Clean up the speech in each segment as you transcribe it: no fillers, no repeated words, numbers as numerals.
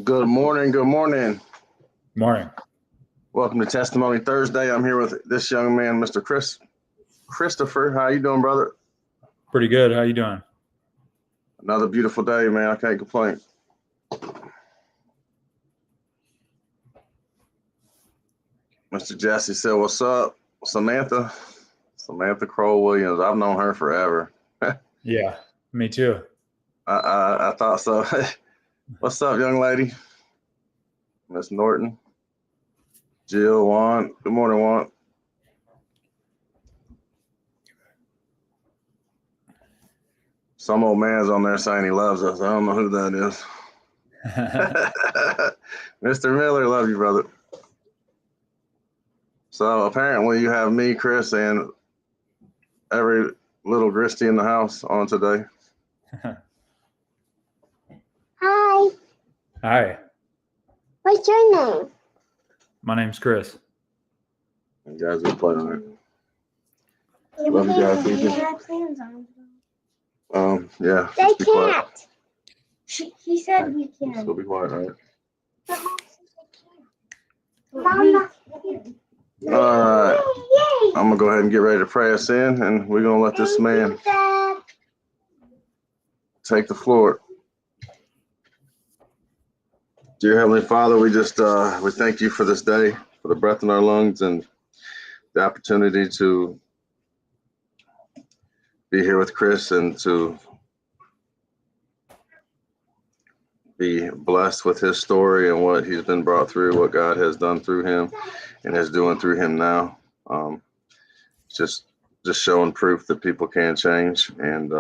Good morning. Good morning. Morning. Welcome to Testimony Thursday. I'm here with this young man, Mr. Christopher. How you doing, brother? Pretty good. How you doing? Another beautiful day, man. I can't complain. Mr. Jesse said, "What's up, Samantha? Samantha Kroll Williams. I've known her forever." Yeah, me too. I thought so. What's up, young lady? Miss Norton, Jill, Juan. Good morning, Juan. Some old man's on there saying he loves us. I don't know who that is. Mr. Miller, love you, brother. So apparently you have me, Chris, and every little Gristy in the house on today. Hi. Hi, What's your name? my name's Chris. You guys are playing on it. Yeah, Love you guys, we Ethan. have plans on. Yeah. They just be quiet. can't. He said we Just can. go be quiet, all right? Mama. All right. I'm gonna go ahead and get ready to pray us in, and we're gonna let this man take the floor. Dear Heavenly Father, we just we thank you for this day, for the breath in our lungs, and the opportunity to be here with Chris and to be blessed with his story and what he's been brought through, what God has done through him and is doing through him now. Just showing proof that people can change, and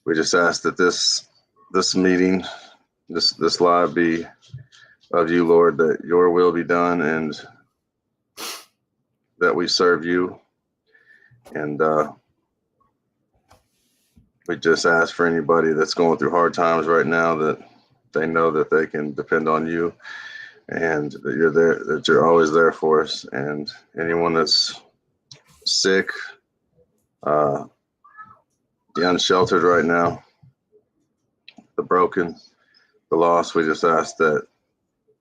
we just ask that this meeting, this live be of you, Lord, that your will be done and that we serve you. And we just ask for anybody that's going through hard times right now that they know that they can depend on you and that you're there, that you're always there for us. And anyone that's sick, the unsheltered right now, the broken, the lost, we just ask that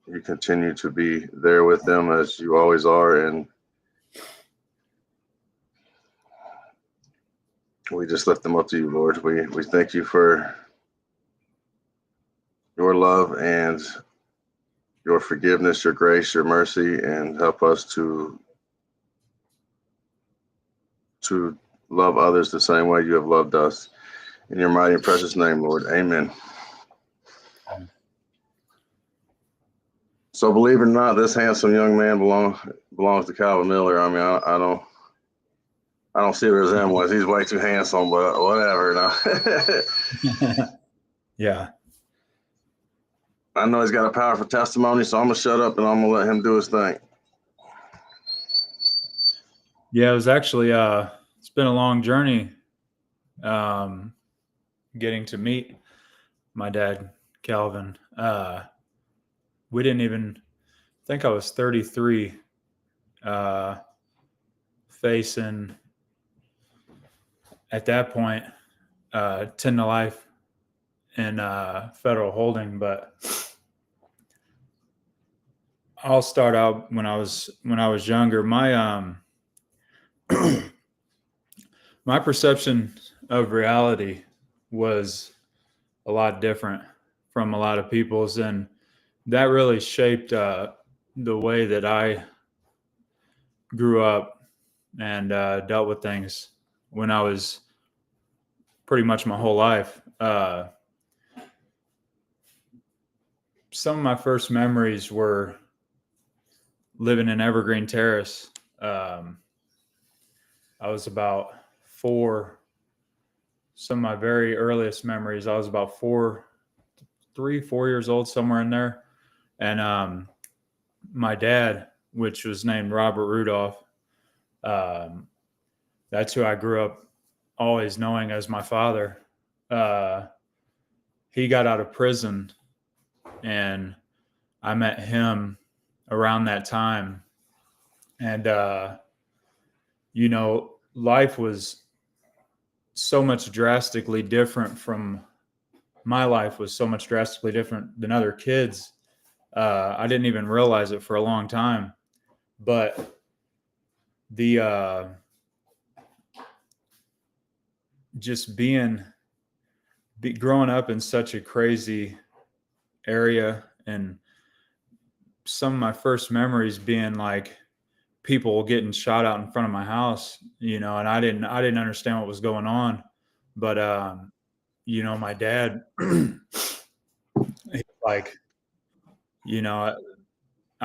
you continue to be there with them as you always are. And we just lift them up to you, Lord. We thank you for your love and your forgiveness, your grace, your mercy, and help us to love others the same way you have loved us. In your mighty and precious name, Lord. Amen. So believe it or not, this handsome young man belongs to Calvin Miller. I mean, I don't see the resemblance. He's way too handsome, but whatever. No. Yeah. I know he's got a powerful testimony, so I'm gonna shut up and I'm gonna let him do his thing. Yeah, it was actually it's been a long journey getting to meet my dad, Calvin. We didn't even think I was 33 facing at that point 10 to life in federal holding, but I'll start out when I was younger. My my perception of reality was a lot different from a lot of people's, and that really shaped the way that I grew up and dealt with things when I was pretty much my whole life. Some of my first memories were living in Evergreen Terrace. I was about 4. Some of my very earliest memories, I was about 4 years old, somewhere in there. And my dad, which was named Robert Rudolph, that's who I grew up always knowing as my father. He got out of prison, and I met him around that time. And, life was so much drastically different from my life was so much drastically different than other kids. I didn't even realize it for a long time, but the just growing up in such a crazy area, and some of my first memories being like people getting shot out in front of my house, and I didn't understand what was going on. But my dad, he, like, I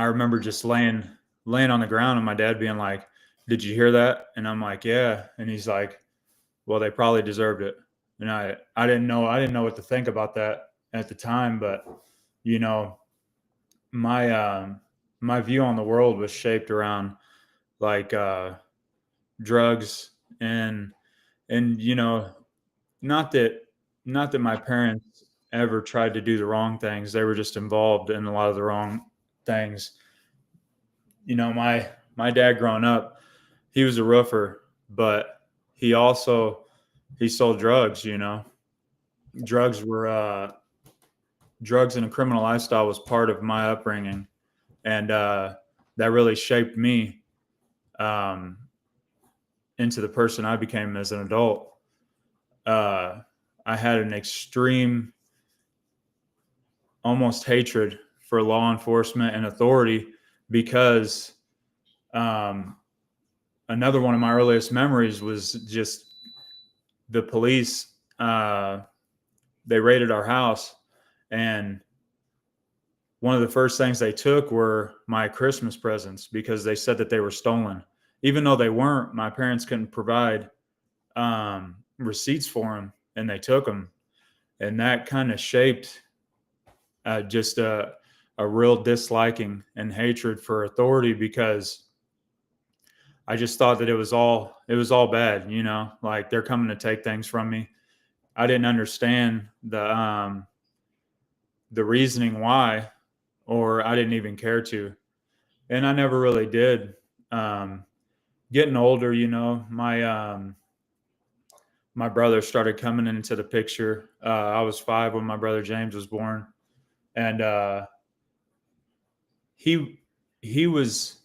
remember just laying on the ground and my dad being like, "Did you hear that?" And I'm like, "Yeah." And he's like, "Well, they probably deserved it." And I didn't know what to think about that at the time, but you know, my my view on the world was shaped around like drugs, and not that not that my parents ever tried to do the wrong things. They were just involved in a lot of the wrong things. My dad growing up, he was a roofer, but he sold drugs. Drugs were drugs and a criminal lifestyle was part of my upbringing, and that really shaped me um, into the person I became as an adult. uh, I had an extreme, almost hatred for law enforcement and authority because um, another one of my earliest memories was just the police. They raided our house, and one of the first things they took were my Christmas presents because they said that they were stolen. Even though they weren't, my parents couldn't provide receipts for them, and they took them. And that kind of shaped just a real disliking and hatred for authority because I just thought that it was all bad, like they're coming to take things from me. I didn't understand the reasoning why, or I didn't even care to, and I never really did. Um, Getting older, my brother started coming into the picture. I was 5 when my brother James was born, and he he was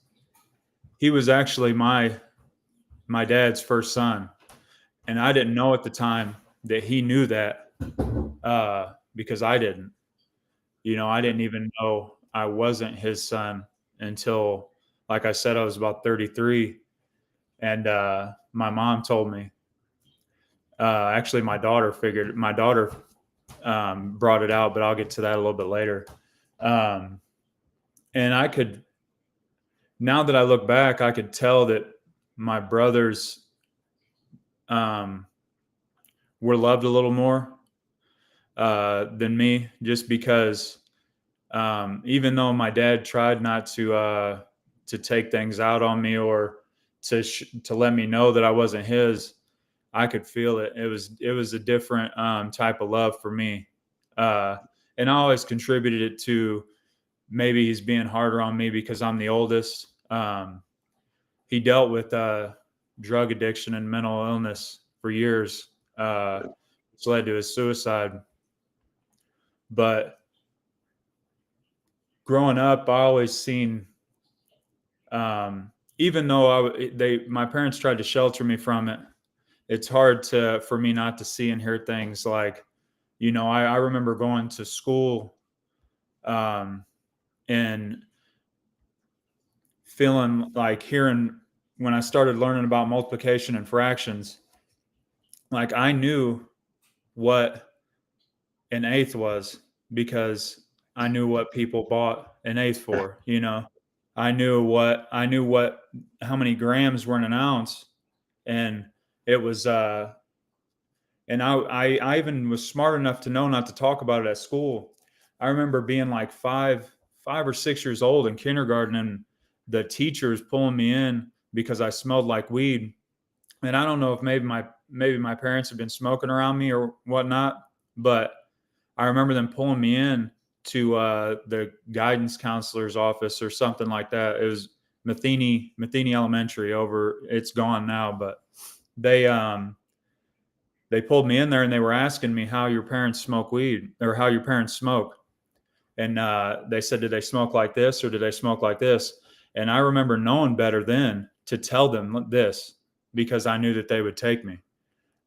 he was actually my dad's first son, and I didn't know at the time that he knew that because I didn't. I didn't even know I wasn't his son until, like I said, I was about 33, and my mom told me. Actually, my daughter brought it out, but I'll get to that a little bit later. Um, and now that I look back, I could tell that my brothers um, were loved a little more than me, just because even though my dad tried not to take things out on me or to let me know that I wasn't his, I could feel it. It was a different type of love for me, uh, and I always contributed it to maybe he's being harder on me because I'm the oldest. He dealt with drug addiction and mental illness for years, which led to his suicide. But growing up, I always seen, even though my parents tried to shelter me from it, it's hard for me not to see and hear things like, I remember going to school, um, and feeling like hearing when I started learning about multiplication and fractions, like I knew what an eighth was because I knew what people bought an eighth for. I knew what how many grams were in an ounce, and it was and I even was smart enough to know not to talk about it at school. I remember being like 5 or 6 years old in kindergarten, and the teachers pulling me in because I smelled like weed. And I don't know if maybe my parents had been smoking around me or whatnot, but I remember them pulling me in to the guidance counselor's office or something like that. It was Matheny Elementary over. It's gone now, but they they pulled me in there and they were asking me how your parents smoke weed or how your parents smoke. And they said, did they smoke like this or did they smoke like this? And I remember knowing better then to tell them this because I knew that they would take me.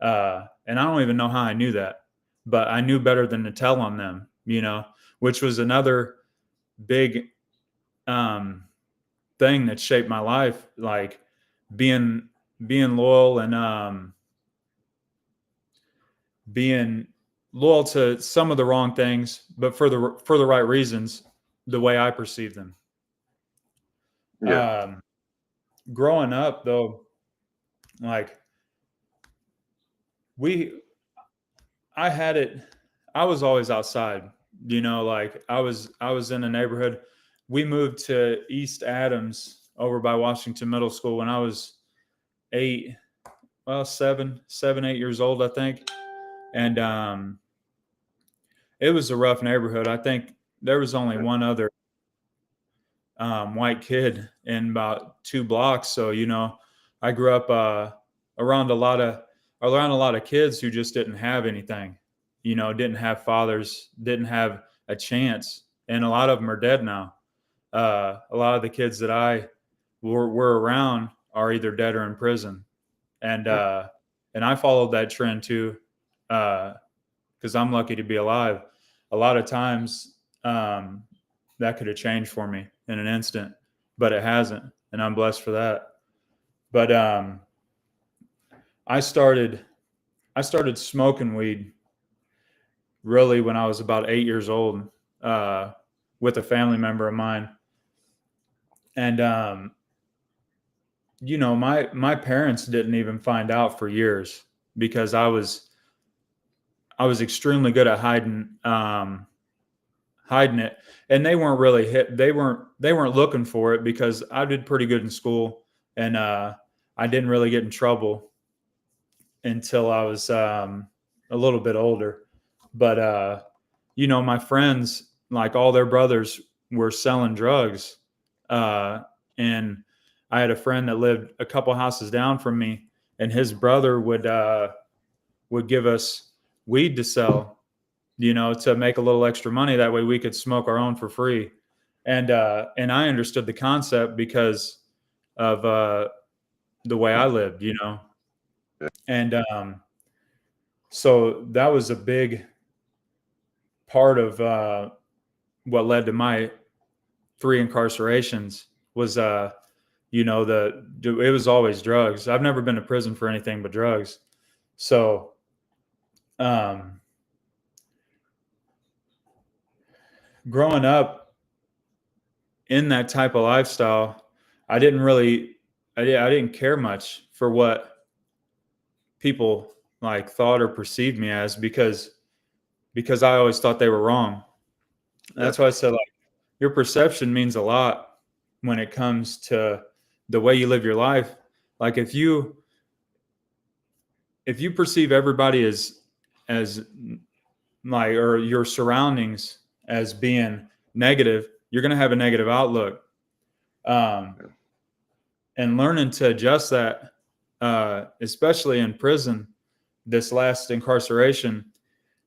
And I don't even know how I knew that, but I knew better than to tell on them, which was another big thing that shaped my life, like being loyal and being loyal to some of the wrong things, but for the right reasons, the way I perceive them. Yeah. Growing up though, like I was always outside, like I was in a neighborhood. We moved to East Adams over by Washington Middle School when I was 7, 8 years old, I think. And it was a rough neighborhood. I think there was only one other white kid in about 2 blocks. So, I grew up around a lot of kids who just didn't have anything, didn't have fathers, didn't have a chance. And a lot of them are dead now. A lot of the kids that I were around are either dead or in prison. And I followed that trend too, because I'm lucky to be alive. A lot of times that could have changed for me in an instant, but it hasn't, and I'm blessed for that. But I started smoking weed really when I was about 8 years old with a family member of mine. And my parents didn't even find out for years because I was extremely good at hiding it, and they weren't really they weren't looking for it because I did pretty good in school, and I didn't really get in trouble until I was a little bit older. But my friends, like all their brothers, were selling drugs, and I had a friend that lived a couple houses down from me, and his brother would give us weed to sell, to make a little extra money. That way we could smoke our own for free. And I understood the concept because of the way I lived, And so that was a big part of what led to my 3 incarcerations was, it was always drugs. I've never been to prison for anything but drugs. So, growing up in that type of lifestyle, I didn't care much for what people like thought or perceived me as because I always thought they were wrong. That's why I said, like, your perception means a lot when it comes to the way you live your life. Like if you perceive everybody as like, or your surroundings as being negative, you're going to have a negative outlook. And learning to adjust that, especially in prison, this last incarceration,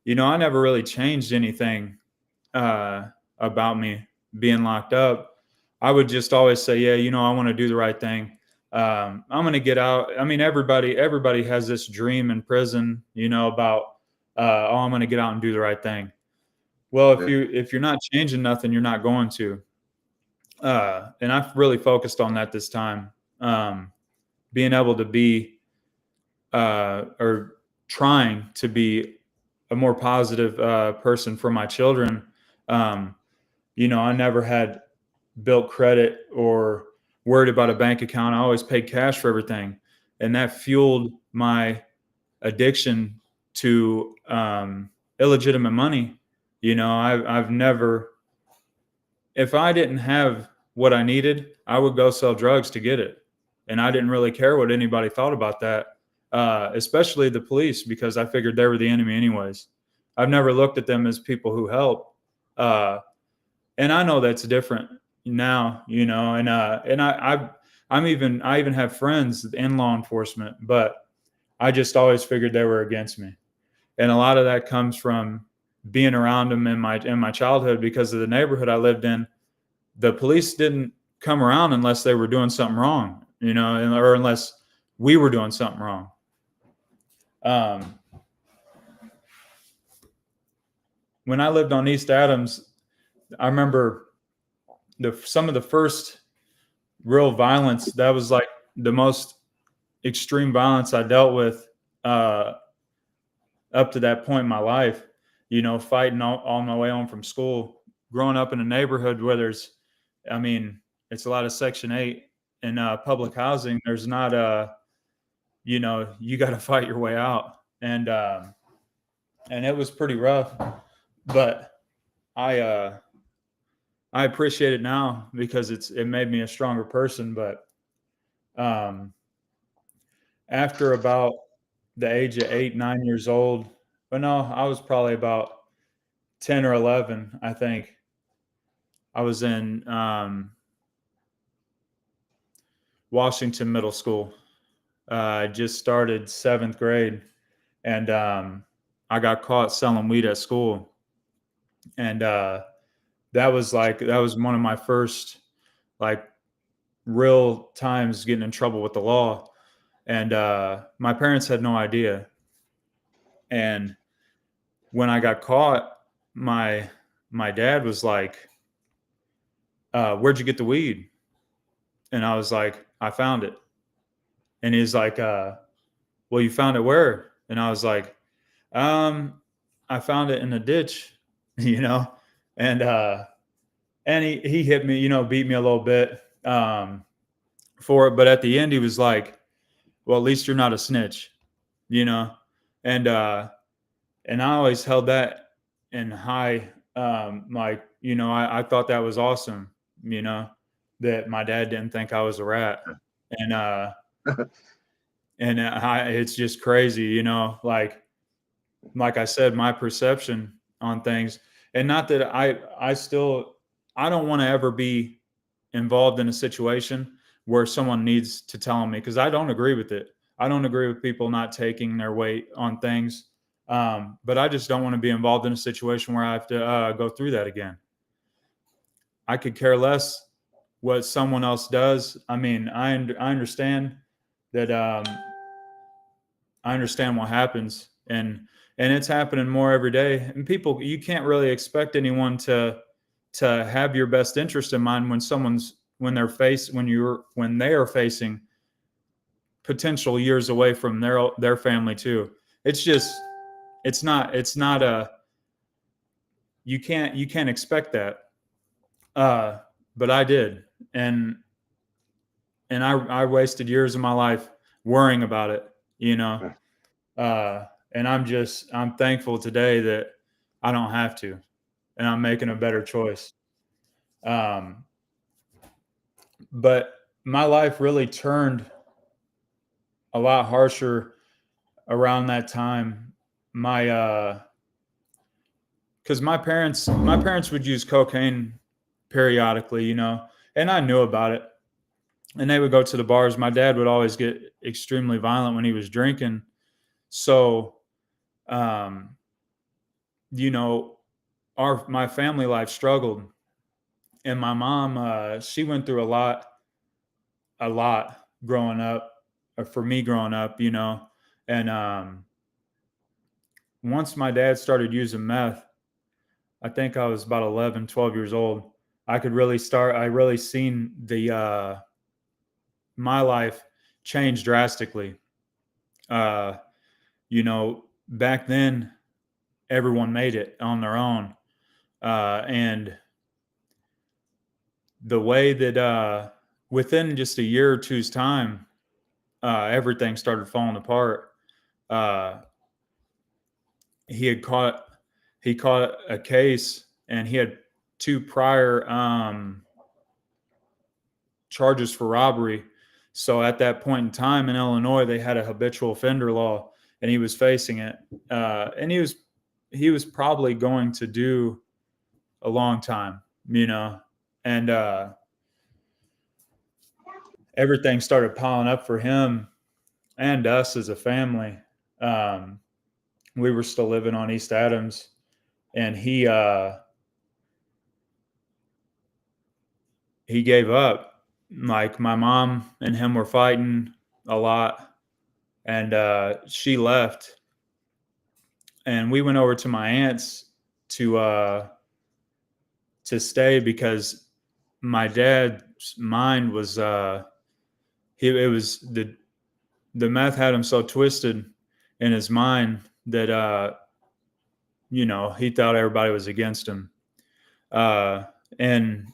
I never really changed anything about me being locked up. I would just always say, yeah, I want to do the right thing. I'm going to get out. I mean, everybody has this dream in prison, about, I'm going to get out and do the right thing. Well, if you're not changing nothing, you're not going to. And I've really focused on that this time. Being able to be, or trying to be a more positive person for my children. I never had built credit or worried about a bank account. I always paid cash for everything. And that fueled my addiction to illegitimate money. I've never, if I didn't have what I needed, I would go sell drugs to get it. And I didn't really care what anybody thought about that, especially the police, because I figured they were the enemy anyways. I've never looked at them as people who help. And I know that's different now, and I even have friends in law enforcement, but I just always figured they were against me. And a lot of that comes from being around them in my childhood, because of the neighborhood I lived in. The police didn't come around unless they were doing something wrong, or unless we were doing something wrong. When I lived on East Adams, I remember some of the first real violence. That was like the most extreme violence I dealt with up to that point in my life. Fighting all my way home from school, growing up in a neighborhood where it's a lot of Section 8 and public housing. There's not you got to fight your way out, and it was pretty rough, but I appreciate it now because it made me a stronger person. But after about the age of 8, 9 years old, but no, I was probably about 10 or 11, I think. I was in Washington Middle School. I just started 7th grade, and I got caught selling weed at school. And that was one of my first like real times getting in trouble with the law. And my parents had no idea. And when I got caught, my dad was like, "Where'd you get the weed?" And I was like, "I found it." And he's like, "Well, you found it where?" And I was like, "I found it in a ditch," and he hit me, beat me a little bit for it. But at the end, he was like, "Well, at least you're not a snitch," and I always held that in high, I thought that was awesome, that my dad didn't think I was a rat, and it's just crazy, like I said, my perception on things. And not that I don't want to ever be involved in a situation where someone needs to tell me, because I don't agree with it. I don't agree with people not taking their weight on things. But I just don't want to be involved in a situation where I have to go through that again. I could care less what someone else does. I understand that. I understand what happens, and it's happening more every day. And people, you can't really expect anyone to have your best interest in mind when they are facing potential years away from their family too. It's not a, you can't expect that. But I did, and I wasted years of my life worrying about it, and I'm thankful today that I don't have to, and I'm making a better choice. But my life really turned a lot harsher around that time. Because my parents would use cocaine periodically, and I knew about it. And they would go to the bars. My dad would always get extremely violent when he was drinking. So, my family life struggled, and my mom, she went through a lot growing up, or for me growing up, and once my dad started using meth, I think I was about 11, 12 years old. I really seen my life change drastically. Back then everyone made it on their own. And the way that within just a year or two's time, everything started falling apart. He caught a case, and he had 2 prior charges for robbery. So at that point in time in Illinois, they had a habitual offender law, and he was facing it. And he was probably going to do a long time, and everything started piling up for him. and us as a family. We were still living on East Adams, and he gave up. Like my mom and him were fighting a lot, and she left, and we went over to my aunt's to stay because my dad's mind was it was the meth had him so twisted in his mind that he thought everybody was against him, uh, and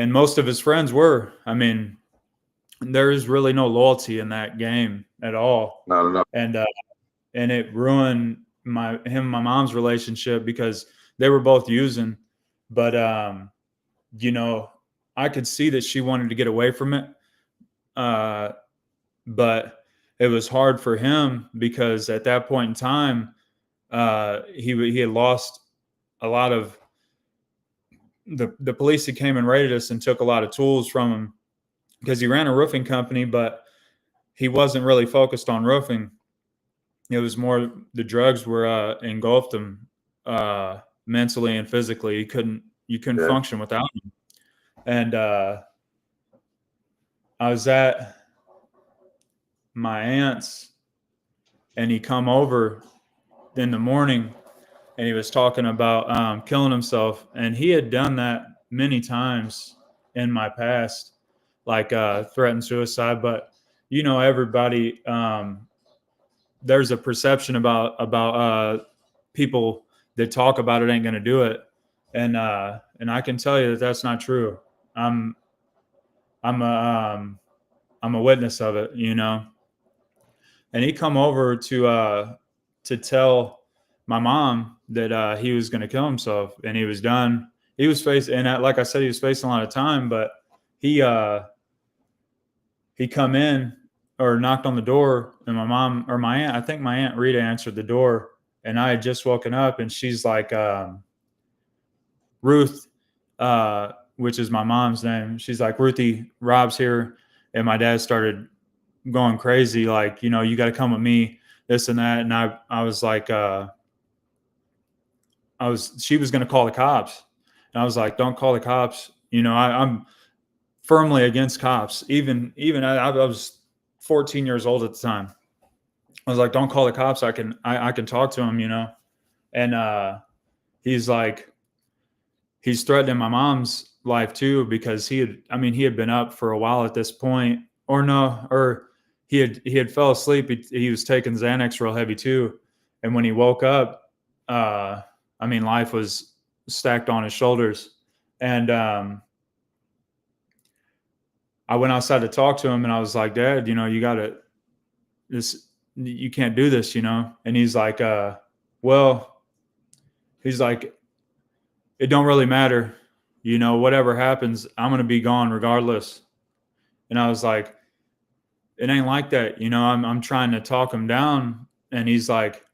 most of his friends were. I mean, there is really no loyalty in that game at all, Not enough. And it ruined my mom's relationship because they were both using, but I could see that she wanted to get away from it, but it was hard for him because at that point in time, he had lost a lot of the police that came and raided us and took a lot of tools from him because he ran a roofing company, but he wasn't really focused on roofing. It was more the drugs were engulfed him mentally and physically. You couldn't Yeah. function without him. And I was at my aunt's, and he come over in the morning, and he was talking about killing himself, and he had done that many times in my past, like threatened suicide. But everybody, there's a perception about people that talk about it ain't going to do it, and I can tell you that that's not true. I'm I'm a witness of it, And he come over to tell my mom that he was going to kill himself, and he was done. He was facing, and like I said, he was facing a lot of time, but he come in or knocked on the door, and my mom or my aunt, I think my aunt Rita answered the door, and I had just woken up, and she's like, Ruth, which is my mom's name. She's like, Ruthie, Rob's here. And my dad started going crazy, like, you got to come with me, this and that. And I was like, she was going to call the cops. And I was like, don't call the cops. I'm firmly against cops. Even I was 14 years old at the time. I was like, don't call the cops. I can talk to him, And he's like, he's threatening my mom's life too, because he had been up for a while at this point, or he had fell asleep. He was taking Xanax real heavy too. And when he woke up, life was stacked on his shoulders. And I went outside to talk to him, and I was like, Dad, you can't do this, And he's like, he's like, it don't really matter. Whatever happens, I'm going to be gone regardless. And I was like, it ain't like that. I'm trying to talk him down. And he's like,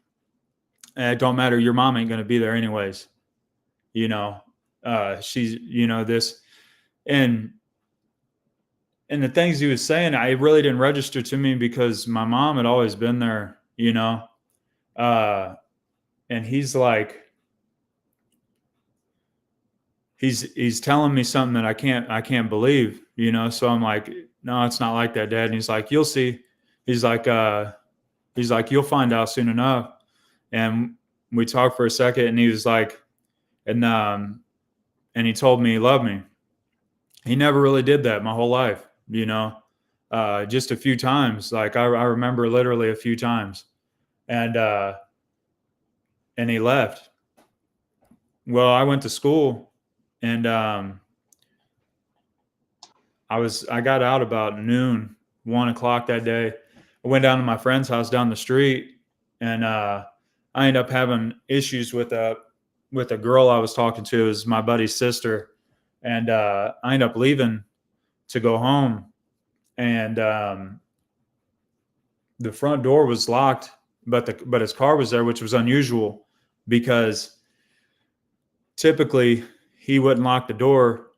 it don't matter. Your mom ain't going to be there anyways. She's, this. And the things he was saying, I really didn't register to me because my mom had always been there, and he's like, he's telling me something that I can't believe, So I'm like, no, it's not like that, Dad. And he's like, you'll see. He's like, you'll find out soon enough. And we talked for a second, and he was like, and he told me he loved me. He never really did that my whole life, just a few times. Like I remember literally a few times, and he left. Well, I went to school. And I got out about noon, 1:00 that day. I went down to my friend's house down the street, and I ended up having issues with a girl I was talking to. It was my buddy's sister, and I ended up leaving to go home, and the front door was locked, but his car was there, which was unusual because typically he wouldn't lock the door,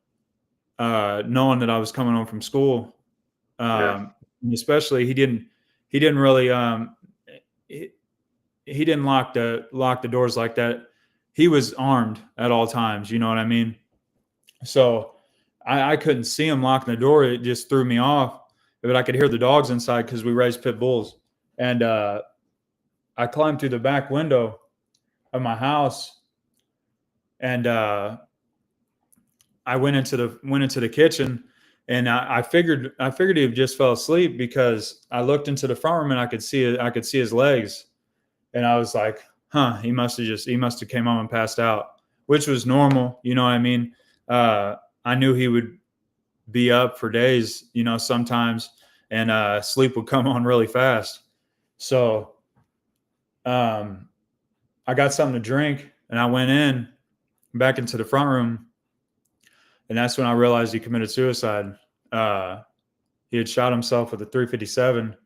knowing that I was coming home from school. Yeah. And especially he didn't really he, he didn't lock the doors like that. He was armed at all times. You know what I mean? So I couldn't see him locking the door. It just threw me off. But I could hear the dogs inside because we raised pit bulls. And I climbed through the back window of my house, and I went into the kitchen, and I figured he just fell asleep because I looked into the front room and I could see his legs, and I was like, huh, he must have came home and passed out, which was normal. You know what I mean? I knew he would be up for days, you know, sometimes, and sleep would come on really fast. So I got something to drink, and I went back into the front room, and that's when I realized he committed suicide. He had shot himself with a 357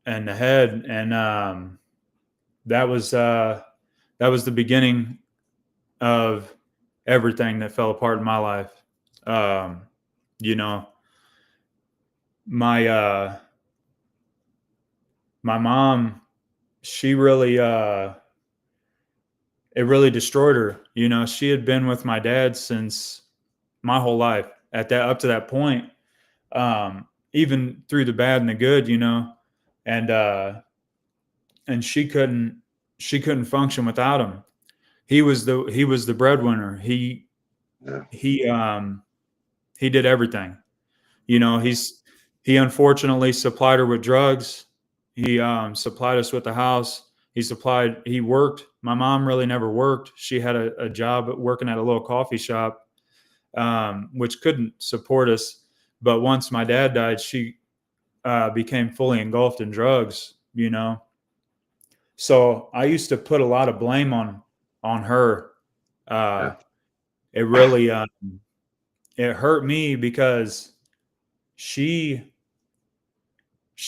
in the head, and that was the beginning of everything that fell apart in my life. You know, my mom, she really it really destroyed her. You know, she had been with my dad since my whole life up to that point, even through the bad and the good, you know, and she couldn't function without him. He was the breadwinner. He did everything. You know, he unfortunately supplied her with drugs. He supplied us with the house. He worked. My mom really never worked. She had a job working at a little coffee shop, which couldn't support us. But once my dad died, she became fully engulfed in drugs, you know. So I used to put a lot of blame on her. It really it hurt me because she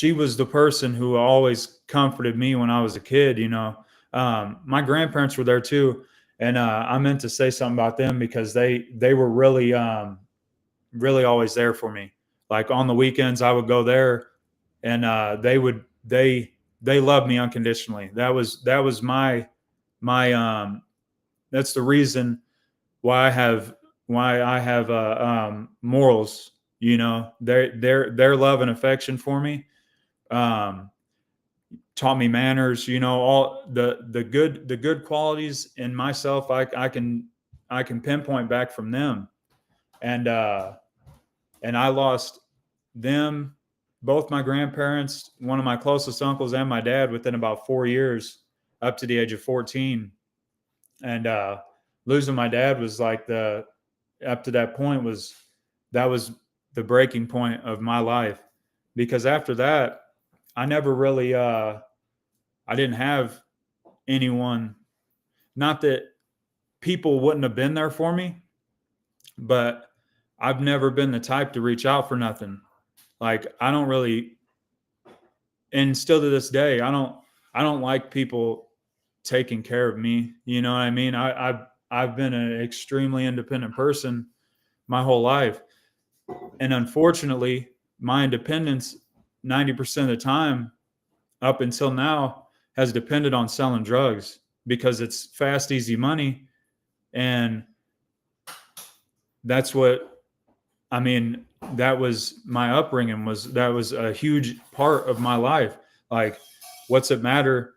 was the person who always comforted me when I was a kid, you know. My grandparents were there too, and I meant to say something about them because they were really really always there for me. Like on the weekends, I would go there, and they loved me unconditionally. That was my that's the reason why I have morals. You know, their love and affection for me taught me manners. You know, all the good qualities in myself. I can pinpoint back from them, and I lost them, both my grandparents, one of my closest uncles, and my dad within about 4 years, up to the age of 14. And losing my dad was like up to that point was the breaking point of my life, because after that I never really I didn't have anyone. Not that people wouldn't have been there for me, but I've never been the type to reach out for nothing. Like I don't really, and still to this day, I don't like people taking care of me. You know what I mean? I've been an extremely independent person my whole life. And unfortunately, my independence 90% of the time up until now has depended on selling drugs because it's fast, easy money. And that's what, I mean, that was my upbringing, that was a huge part of my life. Like, what's it matter?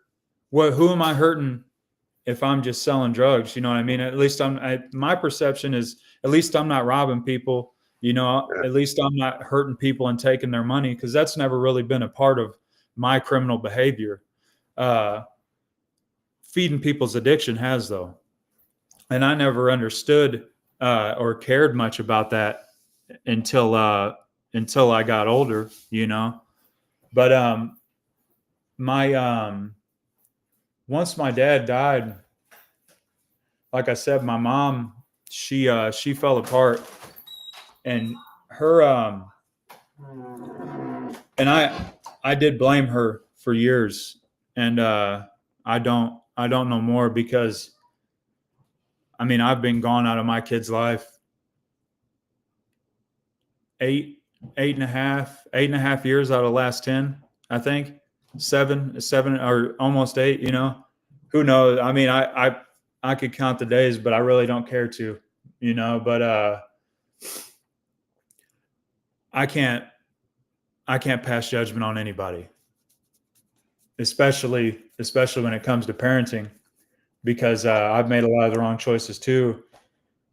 Who am I hurting if I'm just selling drugs? You know what I mean? At least my perception is at least I'm not robbing people, you know, at least I'm not hurting people and taking their money, because that's never really been a part of my criminal behavior. Feeding people's addiction has, though. And I never understood or cared much about that until I got older, you know. But once my dad died, like I said, my mom, she fell apart, and her and I did blame her for years, and I don't know more, because I've been gone out of my kid's life 8.5 years out of the last 10, I think. Seven or almost 8, who knows? I mean, I could count the days, but I really don't care to, but I can't pass judgment on anybody, especially when it comes to parenting, because I've made a lot of the wrong choices too.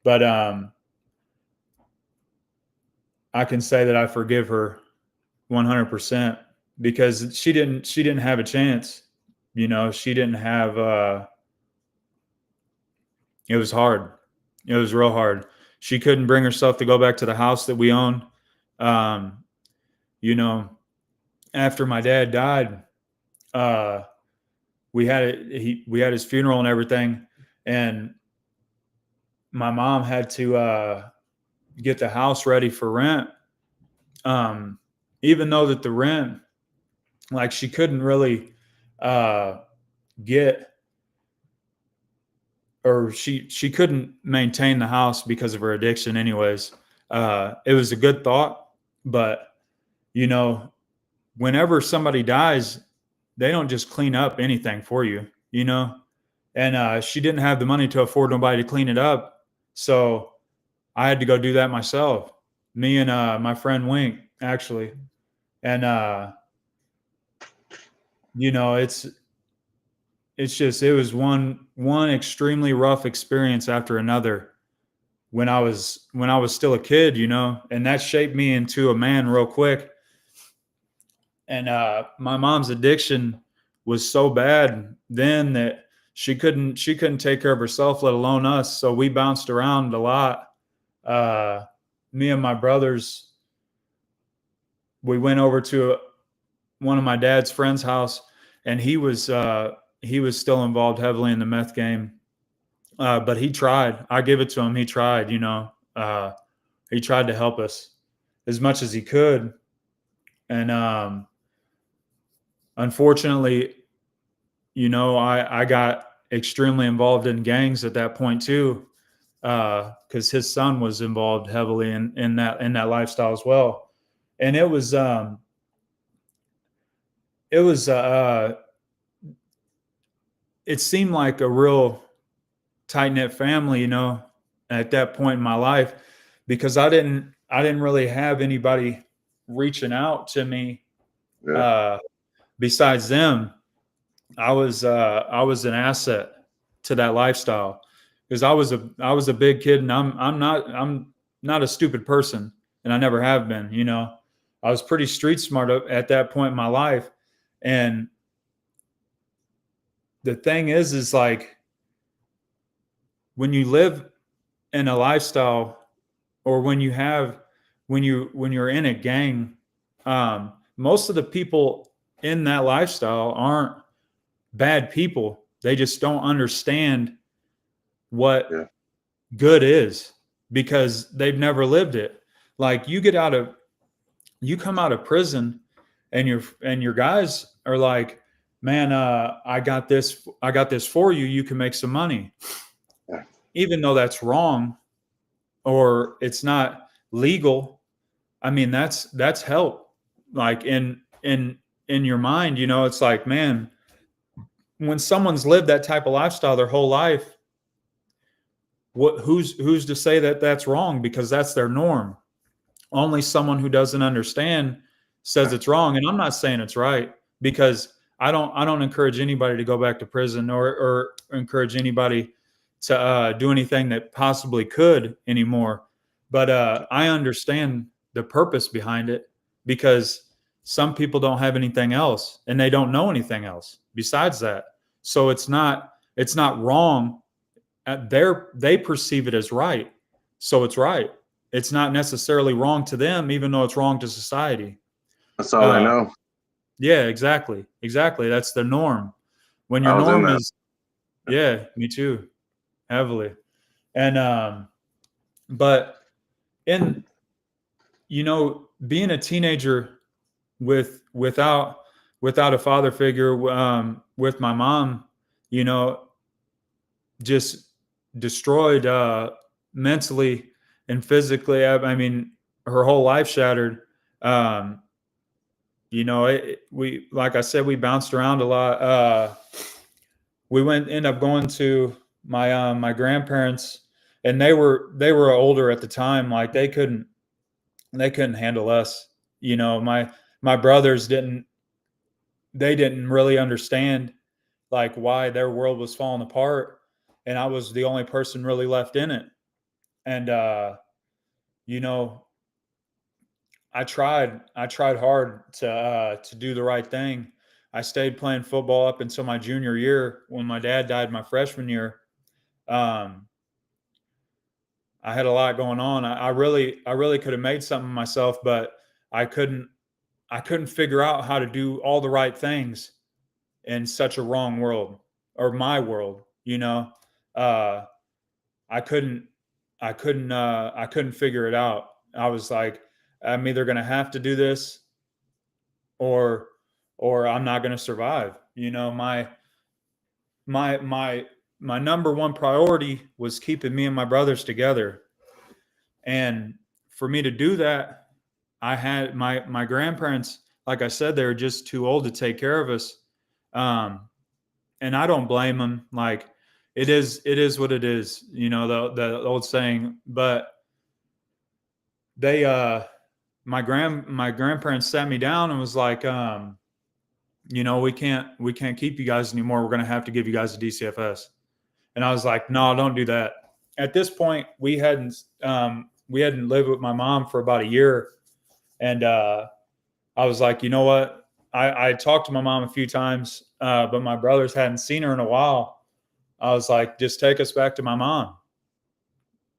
But I can say that I forgive her 100% because she didn't have a chance. She didn't have. It was hard. It was real hard. She couldn't bring herself to go back to the house that we own. Um, you know, after my dad died, we had his funeral and everything, and my mom had to get the house ready for rent. Even though that the rent, like, she couldn't really get, or she couldn't maintain the house because of her addiction anyways. It was a good thought, but whenever somebody dies, they don't just clean up anything for you, and she didn't have the money to afford nobody to clean it up. So I had to go do that myself, me and my friend Wink, actually. And it was one extremely rough experience after another when I was still a kid, and that shaped me into a man real quick. And my mom's addiction was so bad then that she couldn't take care of herself, let alone us. So we bounced around a lot. Me and my brothers, we went over to one of my dad's friend's house, and he was still involved heavily in the meth game. But he tried. I give it to him. He tried. He tried to help us as much as he could, and unfortunately, I got extremely involved in gangs at that point too, because his son was involved heavily in that lifestyle as well, and it was it seemed like a real tight knit family, at that point in my life, because I didn't really have anybody reaching out to me. Yeah. Besides them. I was an asset to that lifestyle because I was a big kid, and I'm not a stupid person, and I never have been. I was pretty street smart at that point in my life, and the thing is like, when you live in a lifestyle, or when you're in a gang, most of the people in that lifestyle aren't bad people. They just don't understand what good is because they've never lived it. Like, you come out of prison, and your guys are like, man, I got this for you. You can make some money. Yeah. Even though that's wrong, or it's not legal. I mean, that's help. Like, in your mind, it's like, man, when someone's lived that type of lifestyle their whole life, who's to say that that's wrong, because that's their norm. Only someone who doesn't understand says it's wrong. And I'm not saying it's right, because I don't encourage anybody to go back to prison, or encourage anybody to do anything that possibly could anymore. But I understand the purpose behind it, because some people don't have anything else, and they don't know anything else besides that. So it's not wrong. They perceive it as right, so it's right. It's not necessarily wrong to them, even though it's wrong to society. That's all I know. Yeah, exactly. That's the norm. When your norm is, yeah, me too, heavily. And but in being a teenager without a father figure, with my mom, just destroyed mentally and physically. I mean, her whole life shattered. um, we, like I said, we bounced around a lot. We end up going to my grandparents, and they were older at the time. Like they couldn't handle us. My brothers didn't really understand like why their world was falling apart, and I was the only person really left in it. And you know, I tried hard to do the right thing. I stayed playing football up until my junior year when my dad died my freshman year. Um, I had a lot going on. I really could have made something of myself, but I couldn't I couldn't figure out how to do all the right things in such a wrong world, or my world. Uh, I couldn't I couldn't figure it out. I was like, I'm either going to have to do this, or I'm not going to survive. My number one priority was keeping me and my brothers together. And for me to do that, I had my grandparents, like I said, they were just too old to take care of us. Um, and I don't blame them. Like, it is what it is, the old saying. But they my grandparents sat me down and was like, we can't keep you guys anymore. We're gonna have to give you guys a DCFS. And I was like, no, don't do that. At this point, we hadn't lived with my mom for about a year. And I was like, you know what? I talked to my mom a few times, but my brothers hadn't seen her in a while. I was like, just take us back to my mom.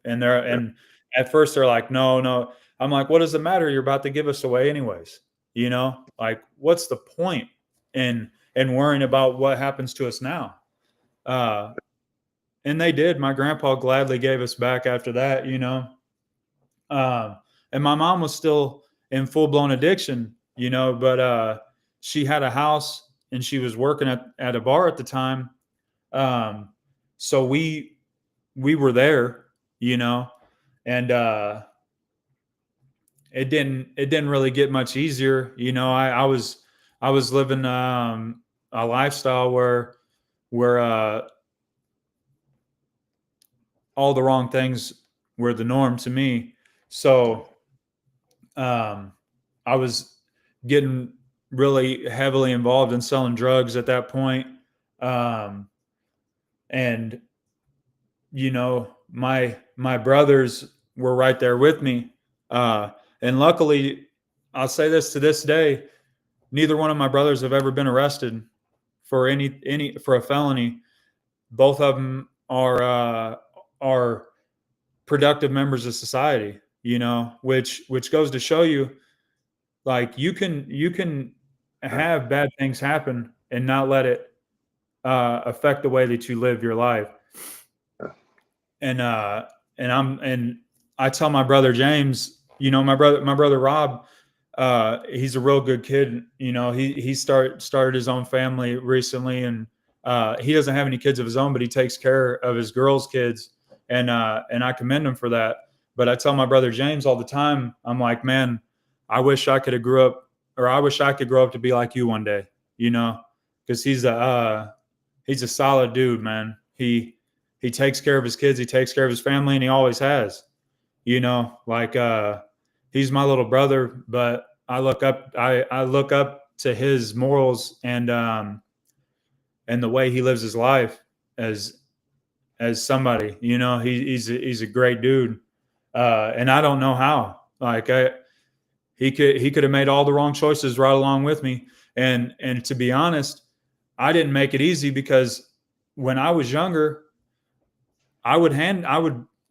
And at first they're like, no, no. I'm like, what does it matter? You're about to give us away anyways. Like, what's the point in worrying about what happens to us now? Uh, and they did. My grandpa gladly gave us back after that. Um, and my mom was still in full blown addiction, but she had a house and she was working at a bar at the time. Um, so we were there, and it didn't really get much easier. I was living a lifestyle where all the wrong things were the norm to me. So um, I was getting really heavily involved in selling drugs at that point. Um, and my brothers were right there with me. And luckily, I'll say this to this day, neither one of my brothers have ever been arrested for any for a felony. Both of them are productive members of society, which goes to show you, like, you can have bad things happen and not let it affect the way that you live your life. And I tell my brother James, my brother Rob, he's a real good kid. He started his own family recently, and he doesn't have any kids of his own, but he takes care of his girls' kids, and I commend him for that. But I tell my brother James all the time, I'm like, man, I wish I could have grew up, or I wish I could grow up to be like you one day, because he's a solid dude, man. He takes care of his kids, he takes care of his family, and he always has. Like, he's my little brother, but I look up to his morals and the way he lives his life as somebody. He's a great dude, and I don't know how. Like, he could have made all the wrong choices right along with me, and to be honest, I didn't make it easy, because when I was younger, I would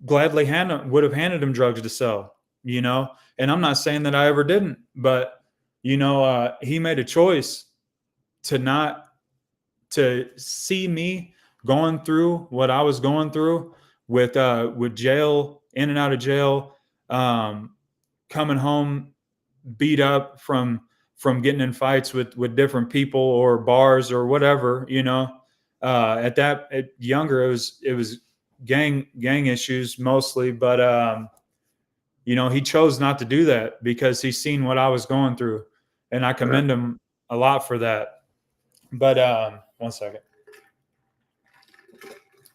gladly would have handed him drugs to sell, and I'm not saying that I ever didn't, but he made a choice to not to see me going through what I was going through with jail, in and out of jail, coming home beat up from getting in fights with different people or bars or whatever. At younger, it was gang issues mostly, but he chose not to do that because he's seen what I was going through, and I commend him a lot for that. But 1 second.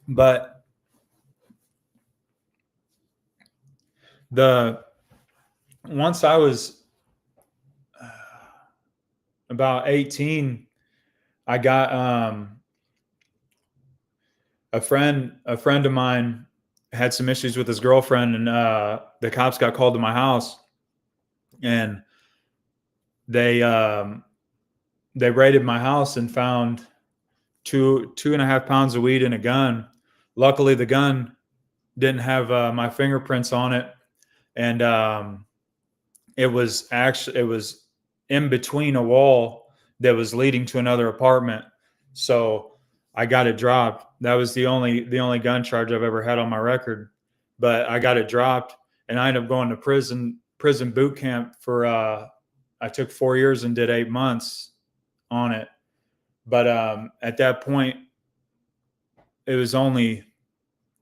But once I was about 18, I got a friend of mine had some issues with his girlfriend, and the cops got called to my house, and they raided my house and found 2.5 pounds of weed and a gun. Luckily, the gun didn't have my fingerprints on it, and it was in between a wall that was leading to another apartment. So I got it dropped. That was the only gun charge I've ever had on my record, but I got it dropped, and I ended up going to prison boot camp for I took 4 years and did 8 months on it. But at that point, it was only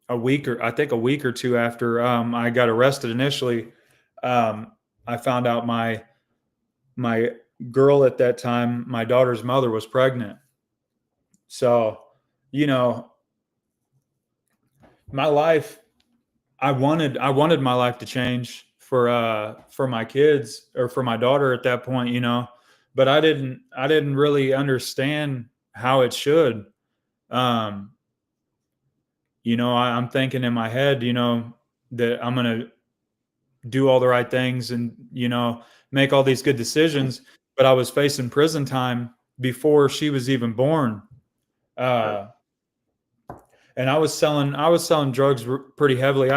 a week or two after I got arrested initially. I found out my girl at that time, my daughter's mother, was pregnant. So, my life, I wanted my life to change for my kids, or for my daughter at that point, but I didn't really understand how it should. I'm thinking in my head, that I'm going to do all the right things and, make all these good decisions. But I was facing prison time before she was even born. And I was selling drugs pretty heavily.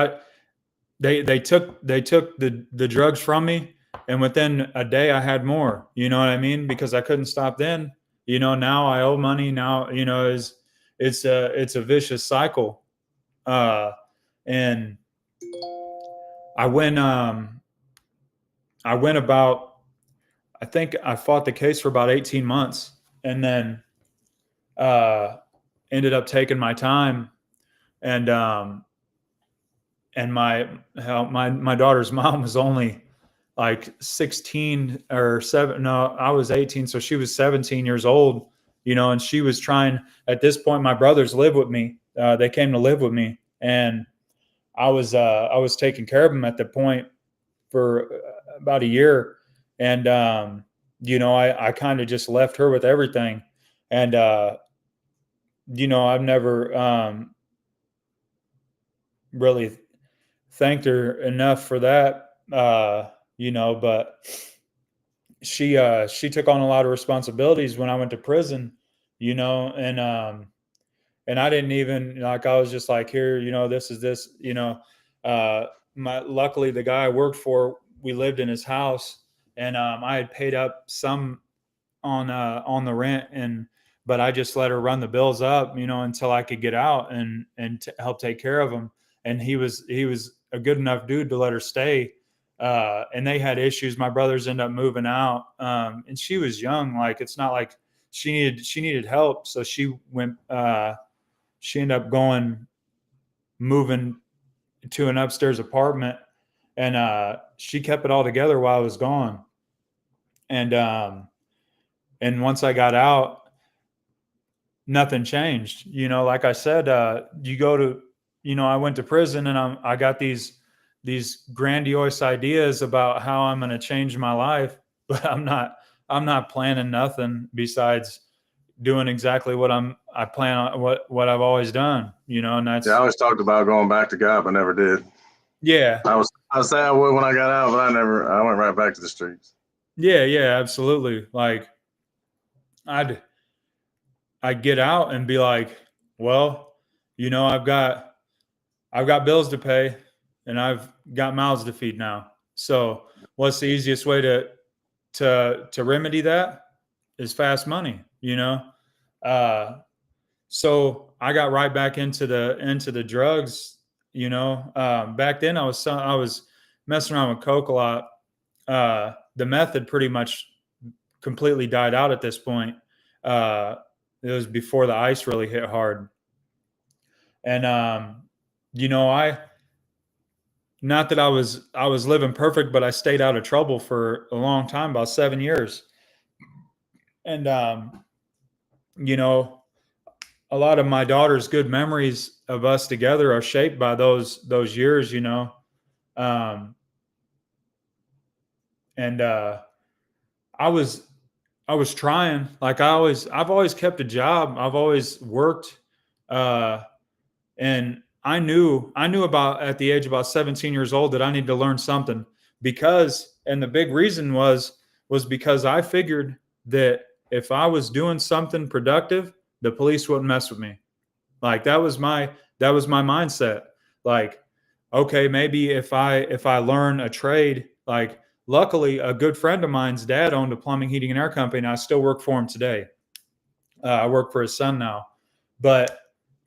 They took the drugs from me, and within a day I had more, you know what I mean? Because I couldn't stop then, now I owe money now, it's a vicious cycle. And I went about, I think I fought the case for about 18 months, and then ended up taking my time, and my daughter's mom was only like 16 or 7. No, I was 18, so she was 17 years old, and she was trying. At this point, my brothers live with me. They came to live with me, and I was taking care of them at the point for about a year, and I kind of just left her with everything, and I've never really thanked her enough for that, but she took on a lot of responsibilities when I went to prison, and I didn't even, like, I was just like, here, this is this, luckily the guy I worked for, we lived in his house, and I had paid up some on the rent, but I just let her run the bills up, until I could get out and help take care of them. And he was a good enough dude to let her stay. And they had issues. My brothers ended up moving out, and she was young. Like, it's not like she needed help, so she went. She ended up moving to an upstairs apartment, and she kept it all together while I was gone. And once I got out, nothing changed. Like I said, you go to, I went to prison, and I got these grandiose ideas about how I'm going to change my life, but I'm not planning nothing besides doing exactly what I plan on, what I've always done, and that's, Yeah, I always talked about going back to God, but never did. yeah. I said I would when I got out, but I went right back to the streets. Yeah, absolutely. Like, I'd get out and be like, well, I've got bills to pay, and I've got mouths to feed now. So what's the easiest way to remedy that? Is fast money, so I got right back into the drugs. Back then I was messing around with coke a lot. The meth had pretty much completely died out at this point. It was before the ice really hit hard, and I not that I was living perfect, but I stayed out of trouble for a long time, about 7 years. And you know, a lot of my daughter's good memories of us together are shaped by those years, you know. Um, and I was I was trying. Like I've always kept a job. I've always worked, uh, and I knew about at the age of about 17 years old that I needed to learn something and the big reason was because I figured that if I was doing something productive, the police wouldn't mess with me. Like that was my mindset. Like, okay, maybe if I learn a trade, like luckily a good friend of mine's dad owned a plumbing, heating, and air company, and I still work for him today. I work for his son now, but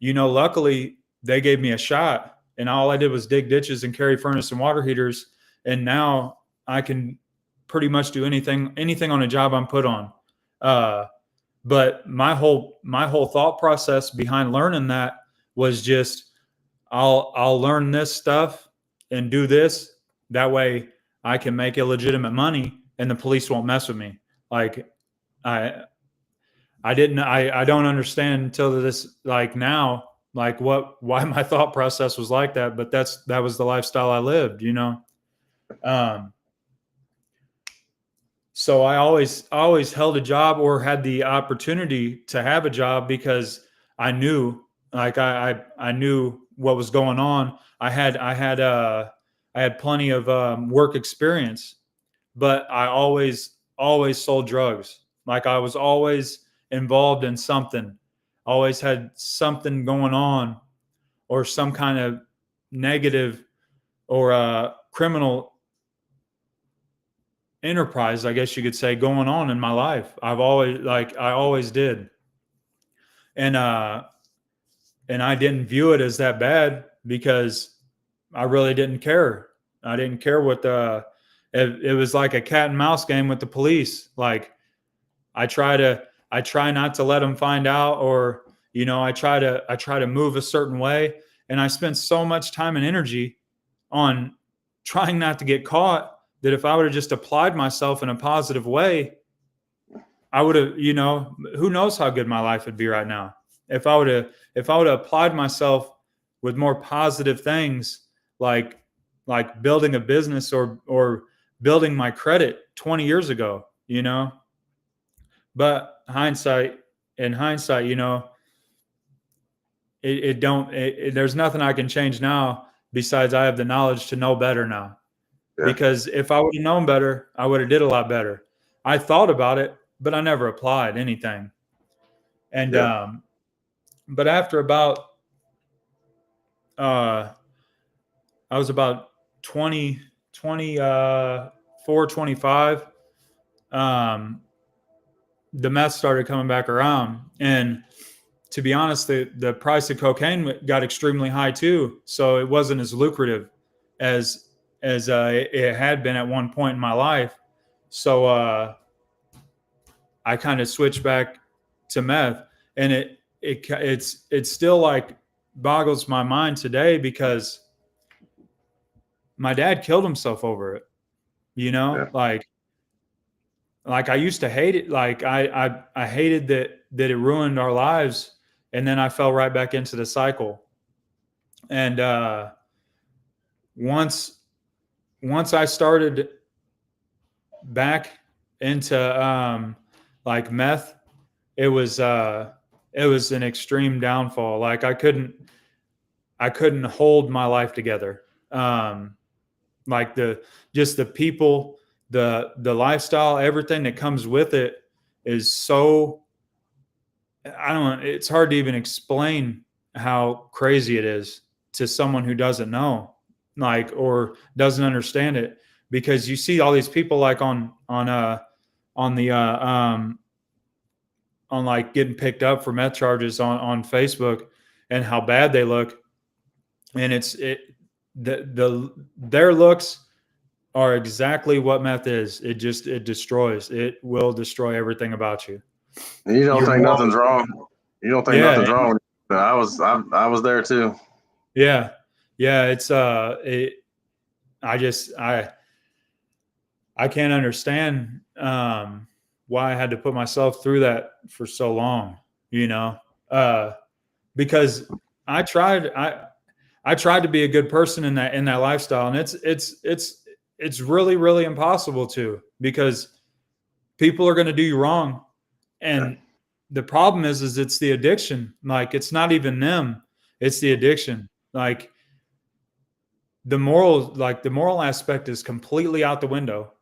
luckily they gave me a shot, and all I did was dig ditches and carry furnace and water heaters, and now I can pretty much do anything on a job I'm put on. Uh, but my whole thought process behind learning that was just I'll learn this stuff and do this, that way I can make illegitimate money and the police won't mess with me. Like I I don't understand until this, like now, like why my thought process was like that, but that was the lifestyle I lived. Um so I always held a job or had the opportunity to have a job because I knew, like I knew what was going on. I had plenty of work experience, but I always sold drugs. Like I was always involved in something. Always had something going on, or some kind of negative or criminal enterprise, I guess you could say, going on in my life. I always did. And I didn't view it as that bad because I really didn't care. I didn't care what it was like a cat and mouse game with the police. Like I try not to let them find out, or I try to move a certain way, and I spent so much time and energy on trying not to get caught that if I would have just applied myself in a positive way, I would have, who knows how good my life would be right now. If I would have applied myself with more positive things, like building a business, or building my credit 20 years ago. But in hindsight, there's nothing I can change now besides I have the knowledge to know better now. Yeah. Because if I would have known better, I would have did a lot better. I thought about it, but I never applied anything. And Yeah. but after about I was about 20, 24, 25, the meth started coming back around. And to be honest, the price of cocaine got extremely high too. So it wasn't as lucrative as it had been at one point in my life. So I kind of switched back to meth, and it's still like boggles my mind today because my dad killed himself over it. Yeah. Like I used to hate it. Like I hated that it ruined our lives, and then I fell right back into the cycle. And once I started back into like meth, it was an extreme downfall. Like I couldn't hold my life together. Like the people, the lifestyle, everything that comes with it is so, I don't know, it's hard to even explain how crazy it is to someone who doesn't know, like, or doesn't understand it, because you see all these people like on like getting picked up for meth charges on Facebook, and how bad they look. And their looks are exactly what meth is. It destroys. It will destroy everything about you. And you don't You're think more, nothing's wrong. You don't think yeah, nothing's wrong. But I was there too. yeah, yeah. It's I can't understand why I had to put myself through that for so long, because I tried to be a good person in that lifestyle, and it's really, really impossible to, because people are going to do you wrong. And the problem is it's the addiction. Like, it's not even them, it's the addiction. Like, the moral aspect is completely out the window.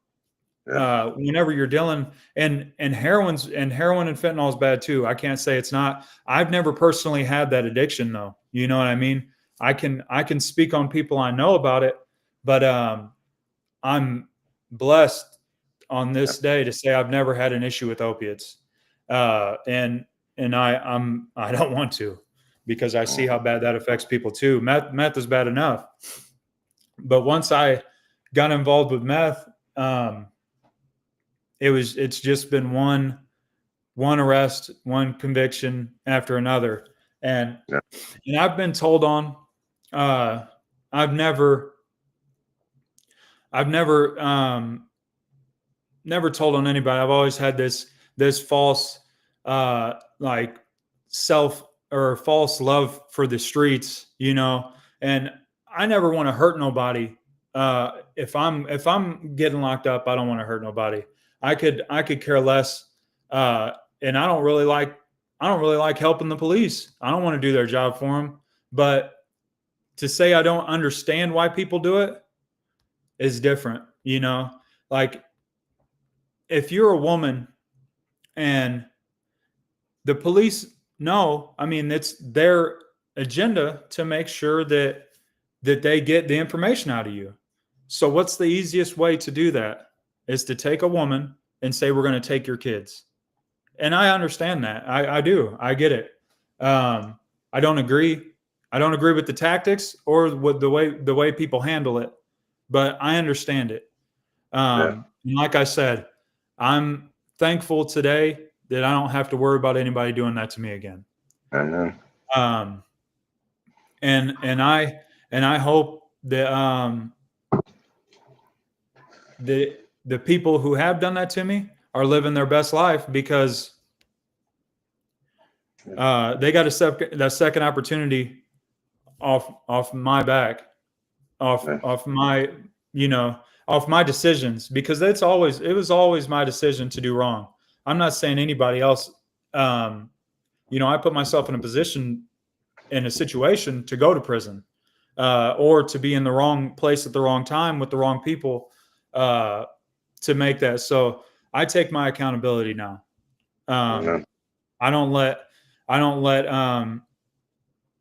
Whenever you're dealing, and heroin and fentanyl is bad too. I can't say it's not. I've never personally had that addiction though. You know what I mean? I can speak on people I know about it, but I'm blessed on this day to say I've never had an issue with opiates. And I don't want to, because I see how bad that affects people too. Meth is bad enough. But once I got involved with meth, it's just been one arrest, one conviction after another. And I've been told on, I've never told on anybody. I've always had this false like false love for the streets, and I never want to hurt nobody. If I'm getting locked up, I don't want to hurt nobody. I could care less. And I don't really like helping the police. I don't want to do their job for them. But to say I don't understand why people do it is different, like, if you're a woman and the police know, I mean, it's their agenda to make sure that they get the information out of you. So what's the easiest way to do that? Is to take a woman and say, we're going to take your kids. And I understand that. I do. I get it. I don't agree. I don't agree with the tactics or with the way people handle it, but I understand it. And like I said, I'm thankful today that I don't have to worry about anybody doing that to me again. Amen. And I hope that the people who have done that to me are living their best life, because they got that second opportunity off my back, off my off my decisions, because it was always my decision to do wrong. I'm not saying anybody else. I put myself in a situation to go to prison, or to be in the wrong place at the wrong time with the wrong people, to make that. So I take my accountability now. I don't let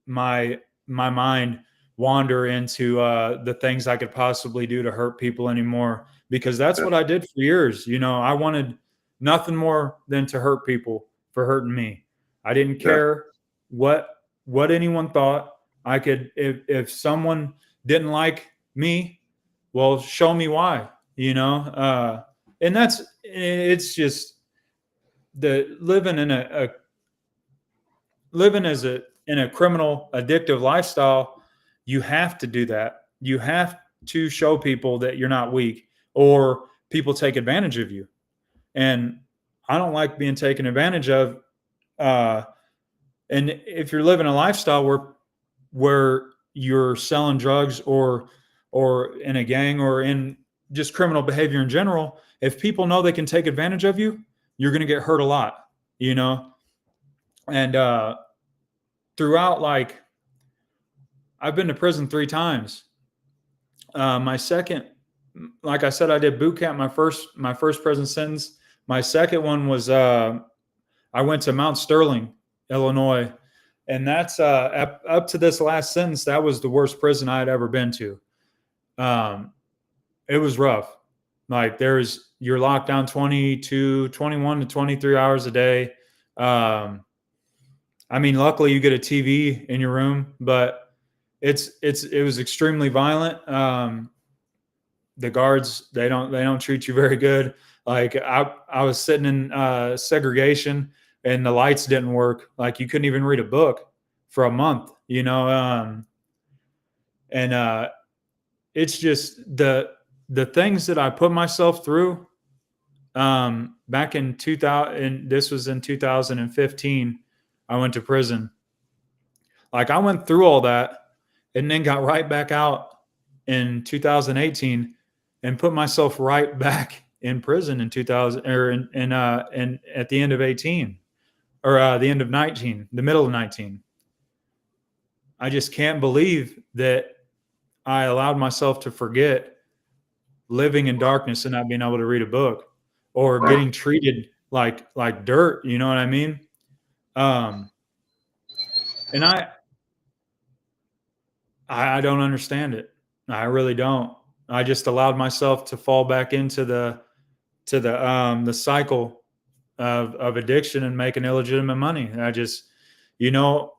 my mind wander into the things I could possibly do to hurt people anymore, because that's what I did for years. I wanted nothing more than to hurt people for hurting me. I didn't care what anyone thought. I could, if someone didn't like me, well, show me why, and it's just the living in in a criminal addictive lifestyle. You have to do that. You have to show people that you're not weak, or people take advantage of you. And I don't like being taken advantage of. And if you're living a lifestyle where you're selling drugs, or in a gang, or in just criminal behavior in general, if people know they can take advantage of you, you're going to get hurt a lot, And throughout, like, I've been to prison 3 times. My second, like I said, I did boot camp. My first prison sentence. My second one was I went to Mount Sterling, Illinois, and that's up to this last sentence. That was the worst prison I had ever been to. It was rough. Like, you're locked down 21 to 23 hours a day. I mean, luckily you get a TV in your room, but it was extremely violent. The guards, they don't treat you very good. Like, I was sitting in segregation, and the lights didn't work. Like, you couldn't even read a book for a month, and it's just the things that I put myself through. Back in 2000, this was in 2015, I went to prison. Like, I went through all that and then got right back out in 2018 and put myself right back in prison in 2000, or in at the end of 18, or the end of 19, the middle of 19. I just can't believe that I allowed myself to forget living in darkness and not being able to read a book, or getting treated like dirt. You know what I mean? Um, and I don't understand it. I really don't. I just allowed myself to fall back into the cycle of addiction and making illegitimate money. And I just, you know,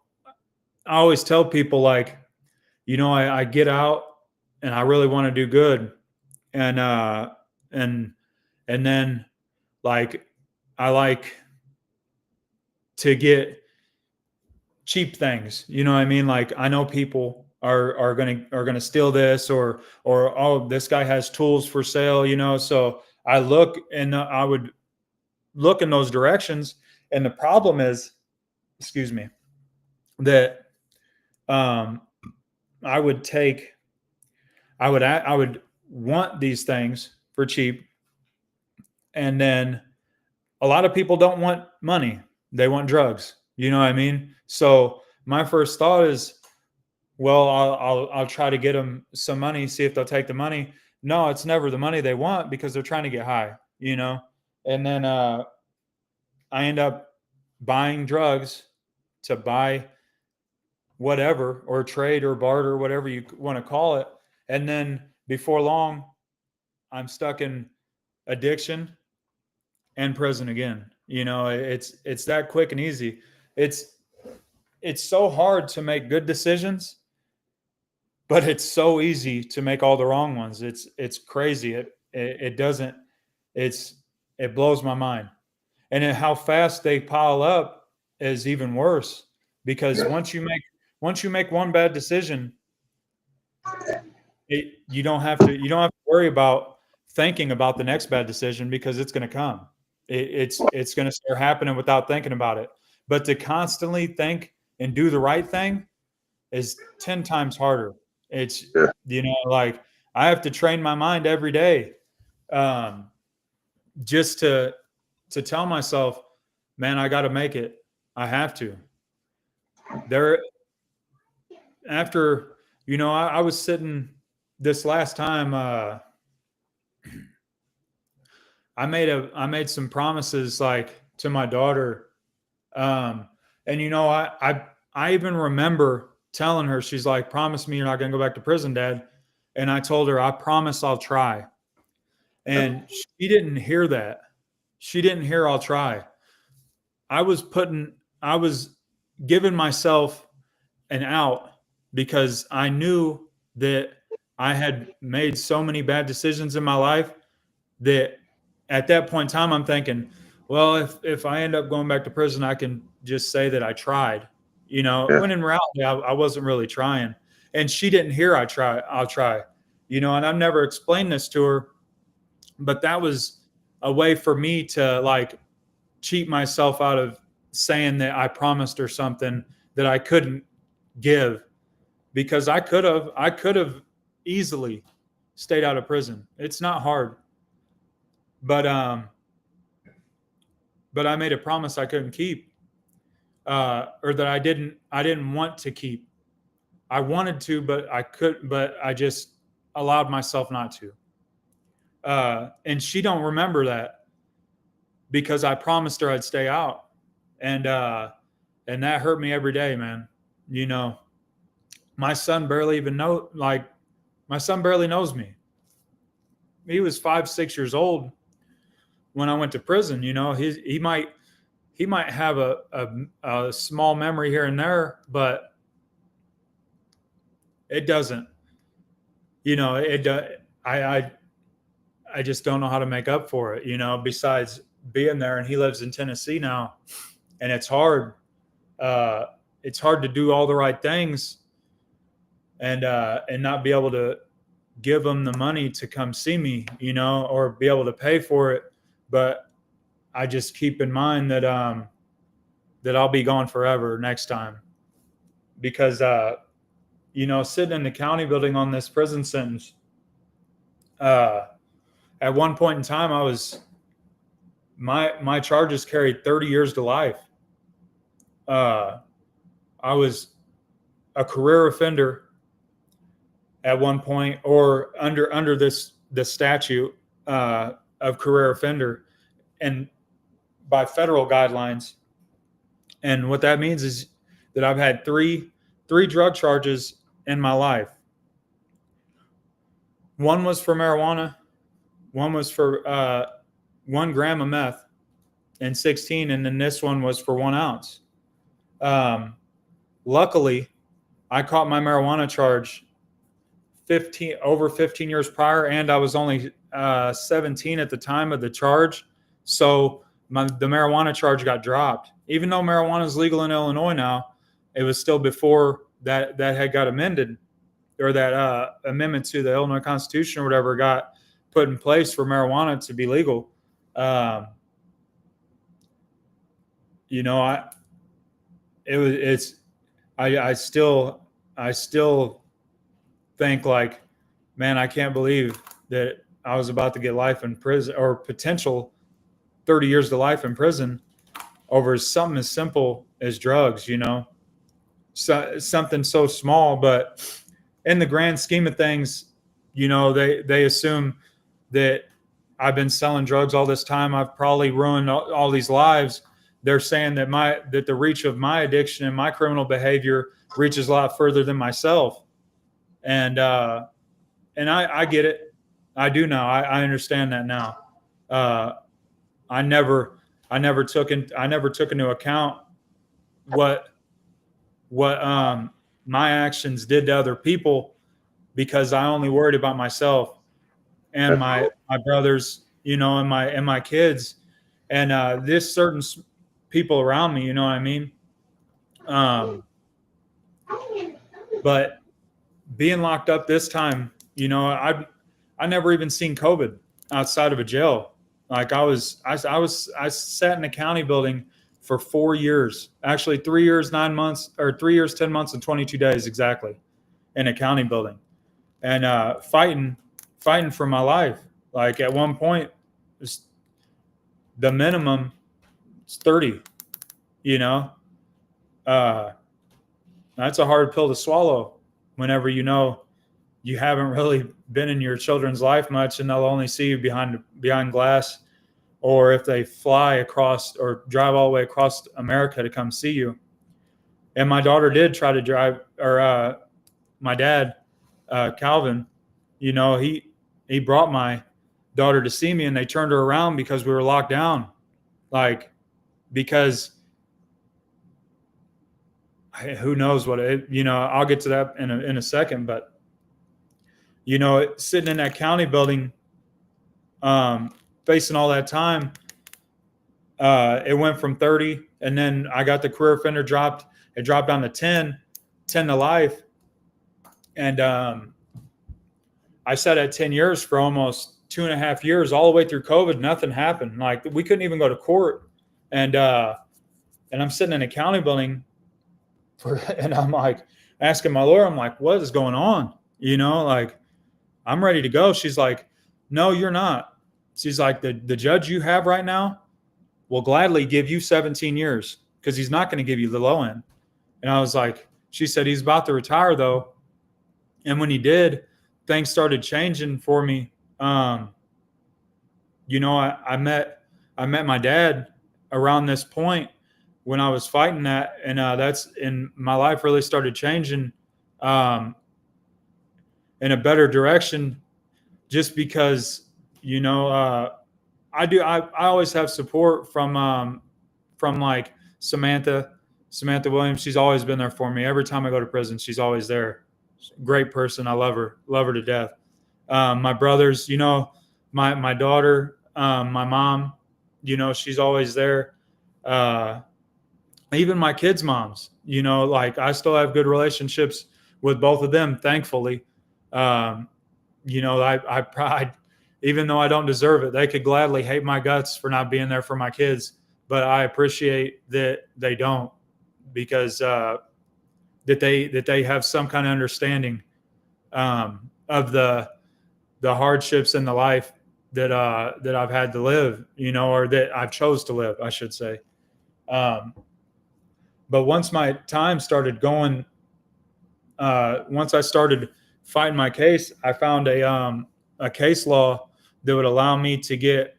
I always tell people, like, I get out and I really want to do good, and and and then, like, I like to get cheap things. You know what I mean? Like, I know people are gonna steal this, or oh, this guy has tools for sale. So I look, and I would look in those directions. And the problem is, excuse me, that um, I would take, I would want these things for cheap, and then a lot of people don't want money; they want drugs. You know what I mean? So my first thought is, well, I'll try to get them some money, see if they'll take the money. No, it's never the money they want, because they're trying to get high. And then I end up buying drugs to buy whatever, or trade or barter, whatever you want to call it. And then before long, I'm stuck in addiction and prison again. It's that quick and easy. It's it's so hard to make good decisions, but it's so easy to make all the wrong ones. It's crazy. It doesn't. It blows my mind. And how fast they pile up is even worse, because once you make one bad decision, you don't have to worry about thinking about the next bad decision, because it's going to come. It's going to start happening without thinking about it. But to constantly think and do the right thing is 10 times harder. It's, Yeah. like, I have to train my mind every day, um, just to tell myself, man, I got to make it. I have to. There, after, I was sitting this last time. I made some promises, like, to my daughter, and I even remember telling her, she's like, "Promise me you're not going to go back to prison, Dad." And I told her, "I promise I'll try." And she didn't hear that. She didn't hear "I'll try." I was giving myself an out, because I knew that I had made so many bad decisions in my life, that at that point in time, I'm thinking, well, if I end up going back to prison, I can just say that I tried, Yeah. when in reality, I wasn't really trying. And she didn't hear I'll try, and I've never explained this to her, but that was a way for me to, like, cheat myself out of saying that I promised her something that I couldn't give, because I could have easily stayed out of prison. It's not hard, but I made a promise I couldn't keep, or that I didn't want to keep. I wanted to, but I couldn't. But I just allowed myself not to. And she don't remember that, because I promised her I'd stay out, and that hurt me every day, man. You know, my son barely even know like my son barely knows me. He was 5, 6 years old when I went to prison. He might have a small memory here and there, but it doesn't. I just don't know how to make up for it. Besides being there, and he lives in Tennessee now, and it's hard. It's hard to do all the right things, and not be able give them the money to come see me, you know, or be able to pay for it. But I just keep in mind that that I'll be gone forever next time, because you know, sitting in the county building on this prison sentence, at one point in time, I was my charges carried 30 years to life. I was a career offender at one point, or under the statute of career offender, and by federal guidelines. And what that means is that I've had three drug charges in my life. One was for marijuana, one was for 1 gram of meth and 16, and then this one was for 1 ounce. Luckily, I caught my marijuana charge 15 years prior, and I was only 17 at the time of the charge, so the marijuana charge got dropped. Even though marijuana is legal in Illinois now, it was still before that had got amended, or that amendment to the Illinois Constitution or whatever got put in place for marijuana to be legal. You know, I still think like, man, I can't believe that I was about to get life in prison, or potential 30 years to life in prison, over something as simple as drugs, you know, something so small. But in the grand scheme of things, you know, they assume that I've been selling drugs all this time. I've probably ruined all these lives. They're saying that the reach of my addiction and my criminal behavior reaches a lot further than myself. And I get it. I do now. I understand that now. I never took into account what my actions did to other people, because I only worried about myself and my brothers, you know, and my kids, and this certain people around me, you know what I mean? But being locked up this time, you know, I never even seen COVID outside of a jail. Like I sat in a county building for 4 years, actually 3 years, 9 months, or 3 years, 10 months and 22 days exactly, in a county building, and fighting for my life. Like at one point, the minimum is 30, you know. That's a hard pill to swallow whenever you know you haven't really been in your children's life much, and they'll only see you behind glass, or if they fly across or drive all the way across America to come see you. And my daughter did try to drive, or my dad, Calvin, you know, he brought my daughter to see me, and they turned her around because we were locked down. Like, because who knows what it, you know, I'll get to that in a second, but you know, sitting in that county building, facing all that time, it went from 30, and then I got the career offender dropped. It dropped down to 10 to life. And I sat at 10 years for almost 2.5 years, all the way through COVID. Nothing happened. Like we couldn't even go to court. And I'm sitting in a county building and I'm like asking my lawyer, I'm like, what is going on? You know, like, I'm ready to go. She's like, no, you're not. She's like, the judge you have right now will gladly give you 17 years because he's not going to give you the low end. And I was like, she said, he's about to retire though. And when he did, things started changing for me. You know, I met my dad around this point when I was fighting that. And that's, and my life really started changing in a better direction, just because, you know, I always have support from like Samantha Williams. She's always been there for me. Every time I go to prison, she's always there. Great person. I love her to death. My brothers, you know, my daughter, my mom, you know, she's always there. Even my kids' moms, you know, like I still have good relationships with both of them, thankfully. even though I don't deserve it, they could gladly hate my guts for not being there for my kids, but I appreciate that they don't, because that they have some kind of understanding of the hardships in the life that I've had to live, or that I've chose to live, I should say. But once my time started going, once I started fighting my case, I found a case law that would allow me to get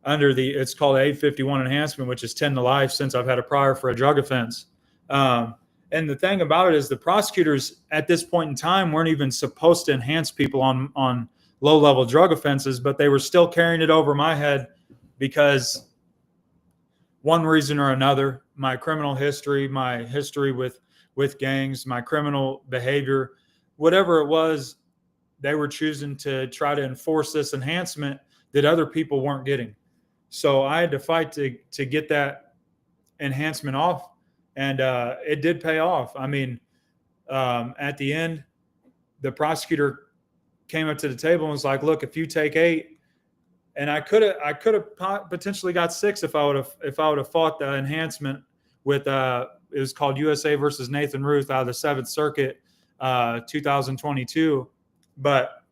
under it's called 851 enhancement, which is 10 to life since I've had a prior for a drug offense. And the thing about it is the prosecutors at this point in time weren't even supposed to enhance people on low-level drug offenses, but they were still carrying it over my head because one reason or another, my criminal history, my history with gangs, my criminal behavior, whatever it was, they were choosing to try to enforce this enhancement that other people weren't getting. So I had to fight to get that enhancement off, and it did pay off. I mean, at the end, the prosecutor came up to the table and was like, "Look, if you take 8," and I could have potentially got 6 if I would have fought the enhancement with it was called USA versus Nathan Ruth out of the 7th Circuit, 2022, but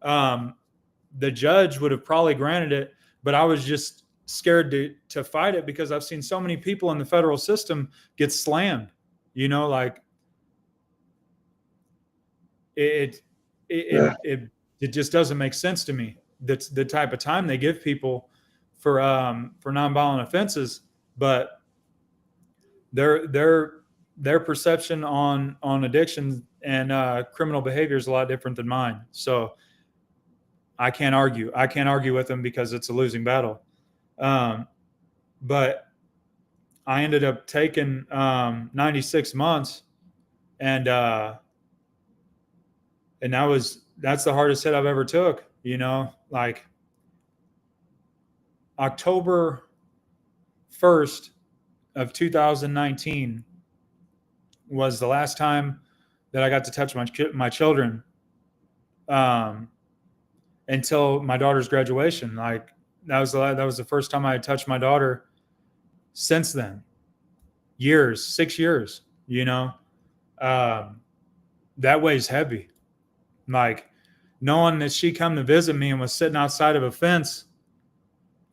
the judge would have probably granted it, but I was just scared to fight it because I've seen so many people in the federal system get slammed, like it just doesn't make sense to me. That's the type of time they give people for nonviolent offenses, but their perception on addiction and criminal behavior is a lot different than mine. So I can't argue with them because it's a losing battle. But I ended up taking 96 months, and that's the hardest hit I've ever took. Like October 1st of 2019 was the last time that I got to touch my children until my daughter's graduation. Like that was the first time I had touched my daughter since then. 6 years, that weighs heavy. Like knowing that she come to visit me and was sitting outside of a fence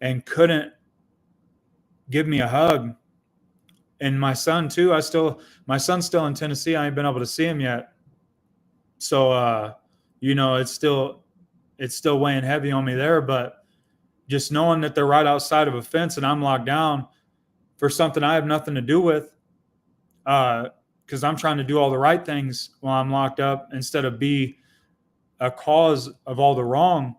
and couldn't give me a hug. And my son too, my son's still in Tennessee. I ain't been able to see him yet. So, it's still weighing heavy on me there, but just knowing that they're right outside of a fence and I'm locked down for something I have nothing to do with, because I'm trying to do all the right things while I'm locked up instead of be a cause of all the wrong.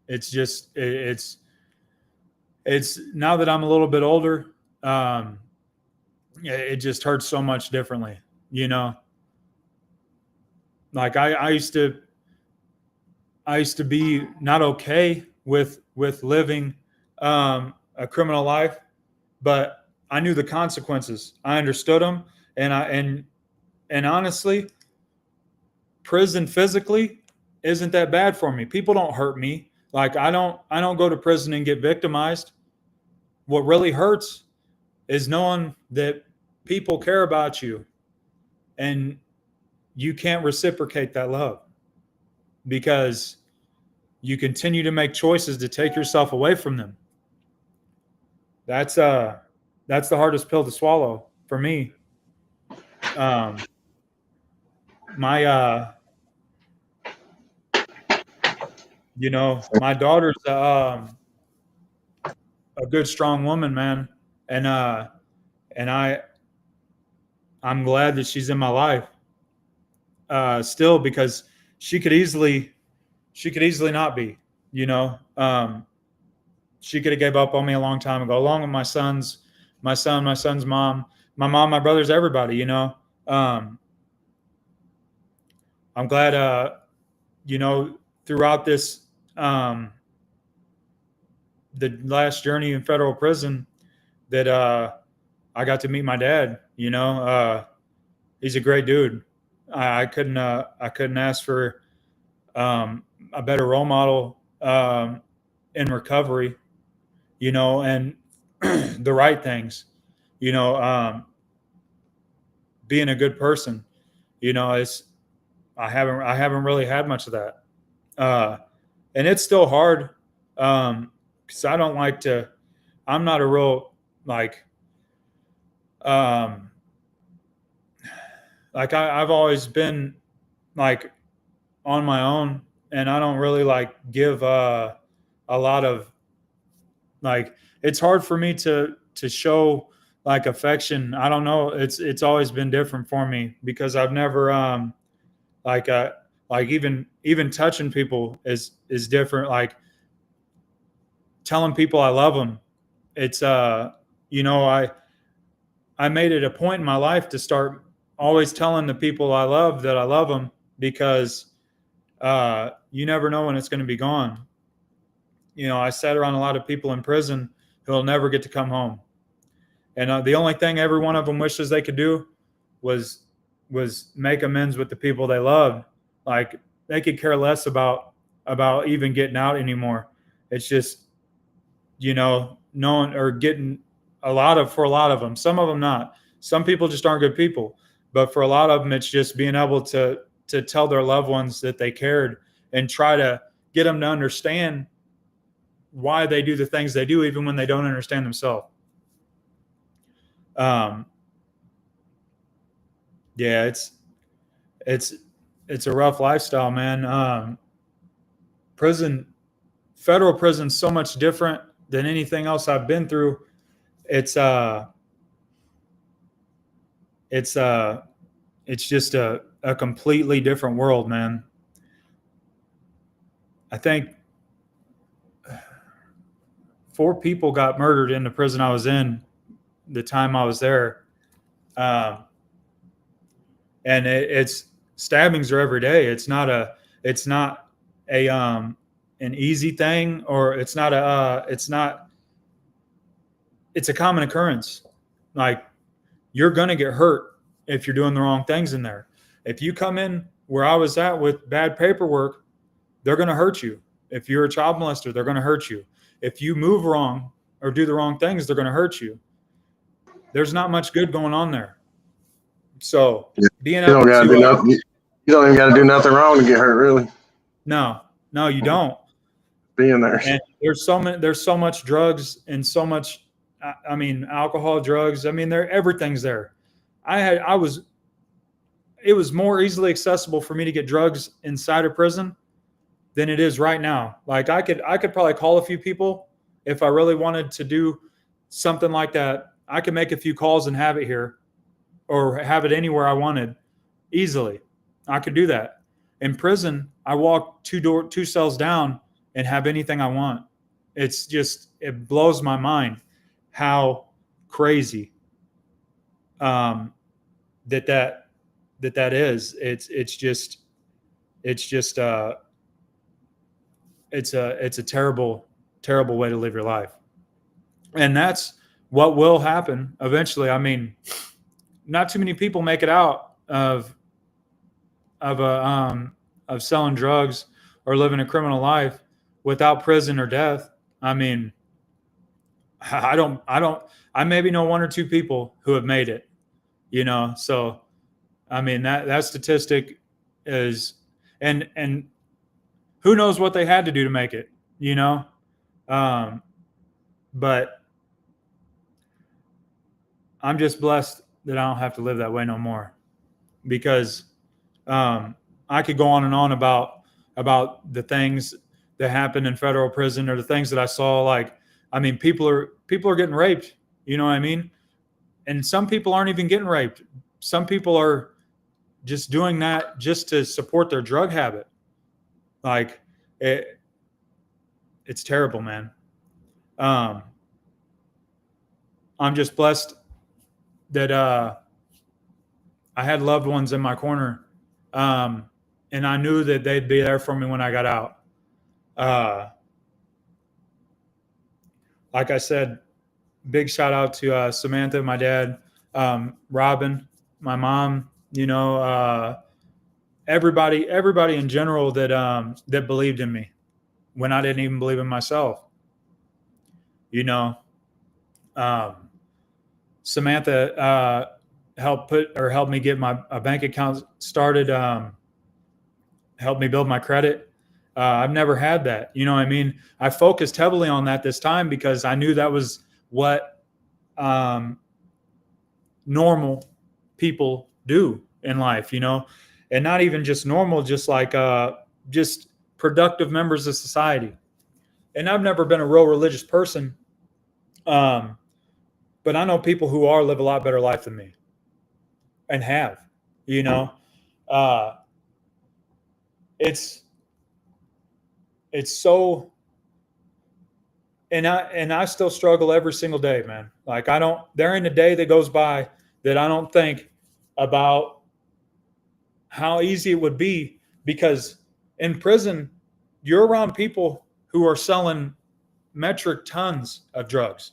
It's just, it's now that I'm a little bit older, it just hurts so much differently, like I used to be not okay with living a criminal life, but I knew the consequences. I understood them, and honestly, prison physically isn't that bad for me. People don't hurt me. Like I don't go to prison and get victimized. What really hurts is knowing that people care about you and you can't reciprocate that love because you continue to make choices to take yourself away from them. That's the hardest pill to swallow for me. My daughter's a good, strong woman, man, and I'm glad that she's in my life still, because she could easily not be. She could have gave up on me a long time ago, along with my son's mom, my mom, my brothers, everybody. I'm glad throughout this the last journey in federal prison that I got to meet my dad. He's a great dude. I couldn't ask for a better role model in recovery, and the right things, you know, um, being a good person. It's I haven't really had much of that, uh, and it's still hard because I don't like to. I'm not a real like um, I've always been like on my own, and I don't really like give a lot of like. It's hard for me to show like affection. I don't know. It's always been different for me because I've never like uh like even touching people is different. Like telling people I love them. It's you know I made it a point in my life to start always telling the people I love that I love them because you never know when it's going to be gone. I sat around a lot of people in prison who'll never get to come home, and the only thing every one of them wishes they could do was make amends with the people they loved. Like they could care less about even getting out anymore. It's just knowing or getting for a lot of them. Some of them not. Some people just aren't good people, but for a lot of them, it's just being able to tell their loved ones that they cared and try to get them to understand why they do the things they do, even when they don't understand themselves. Um, yeah, it's it's a rough lifestyle, man. Prison, federal prison's so much different than anything else I've been through. It's it's uh it's just a completely different world, man. I think 4 people got murdered in the prison I was in the time I was there. Um, and it's stabbings are every day. It's not a an easy thing, or it's a common occurrence. Like you're going to get hurt if you're doing the wrong things in there. If you come in where I was at with bad paperwork, they're going to hurt you. If you're a child molester, they're going to hurt you. If you move wrong or do the wrong things, they're going to hurt you. There's not much good going on there. So You being don't able gotta do to, nothing. You don't even gotta do nothing wrong to get hurt, really. no, no, you don't. Being there. And there's so much drugs and so much, I mean, alcohol, drugs. I mean, everything's there. It was more easily accessible for me to get drugs inside of prison than it is right now. Like I could probably call a few people if I really wanted to do something like that. I could make a few calls and have it here or have it anywhere I wanted easily. I could do that. In prison, I walk two cells down and have anything I want. It blows my mind how crazy um, that that that is. It's just it's a terrible way to live your life, and that's what will happen eventually. I mean, not too many people make it out of a of selling drugs or living a criminal life without prison or death. I mean, I maybe know 1 or 2 people who have made it, So I mean that statistic is, and who knows what they had to do to make it, you know? Um, but I'm just blessed that I don't have to live that way no more because um, I could go on and on about the things that happened in federal prison or the things that I saw. Like, I mean, people are getting raped. You know what I mean? And some people aren't even getting raped. Some people are just doing that just to support their drug habit. Like, it's terrible, man. Um, I'm just blessed that I had loved ones in my corner, and I knew that they'd be there for me when I got out. Uh, like I said, big shout out to Samantha, my dad, Robin, my mom. everybody in general that believed in me when I didn't even believe in myself. You know, Samantha helped me get my bank account started. Helped me build my credit. I've never had that. You know what I mean? I focused heavily on that this time because I knew that was what normal people do in life, you know, and not even just normal, just like just productive members of society. And I've never been a real religious person, but I know people who are live a lot better life than me and have, you know. Uh, it's it's so and I still struggle every single day, man. Like I don't there ain't a day that goes by that I don't think about how easy it would be because in prison you're around people who are selling metric tons of drugs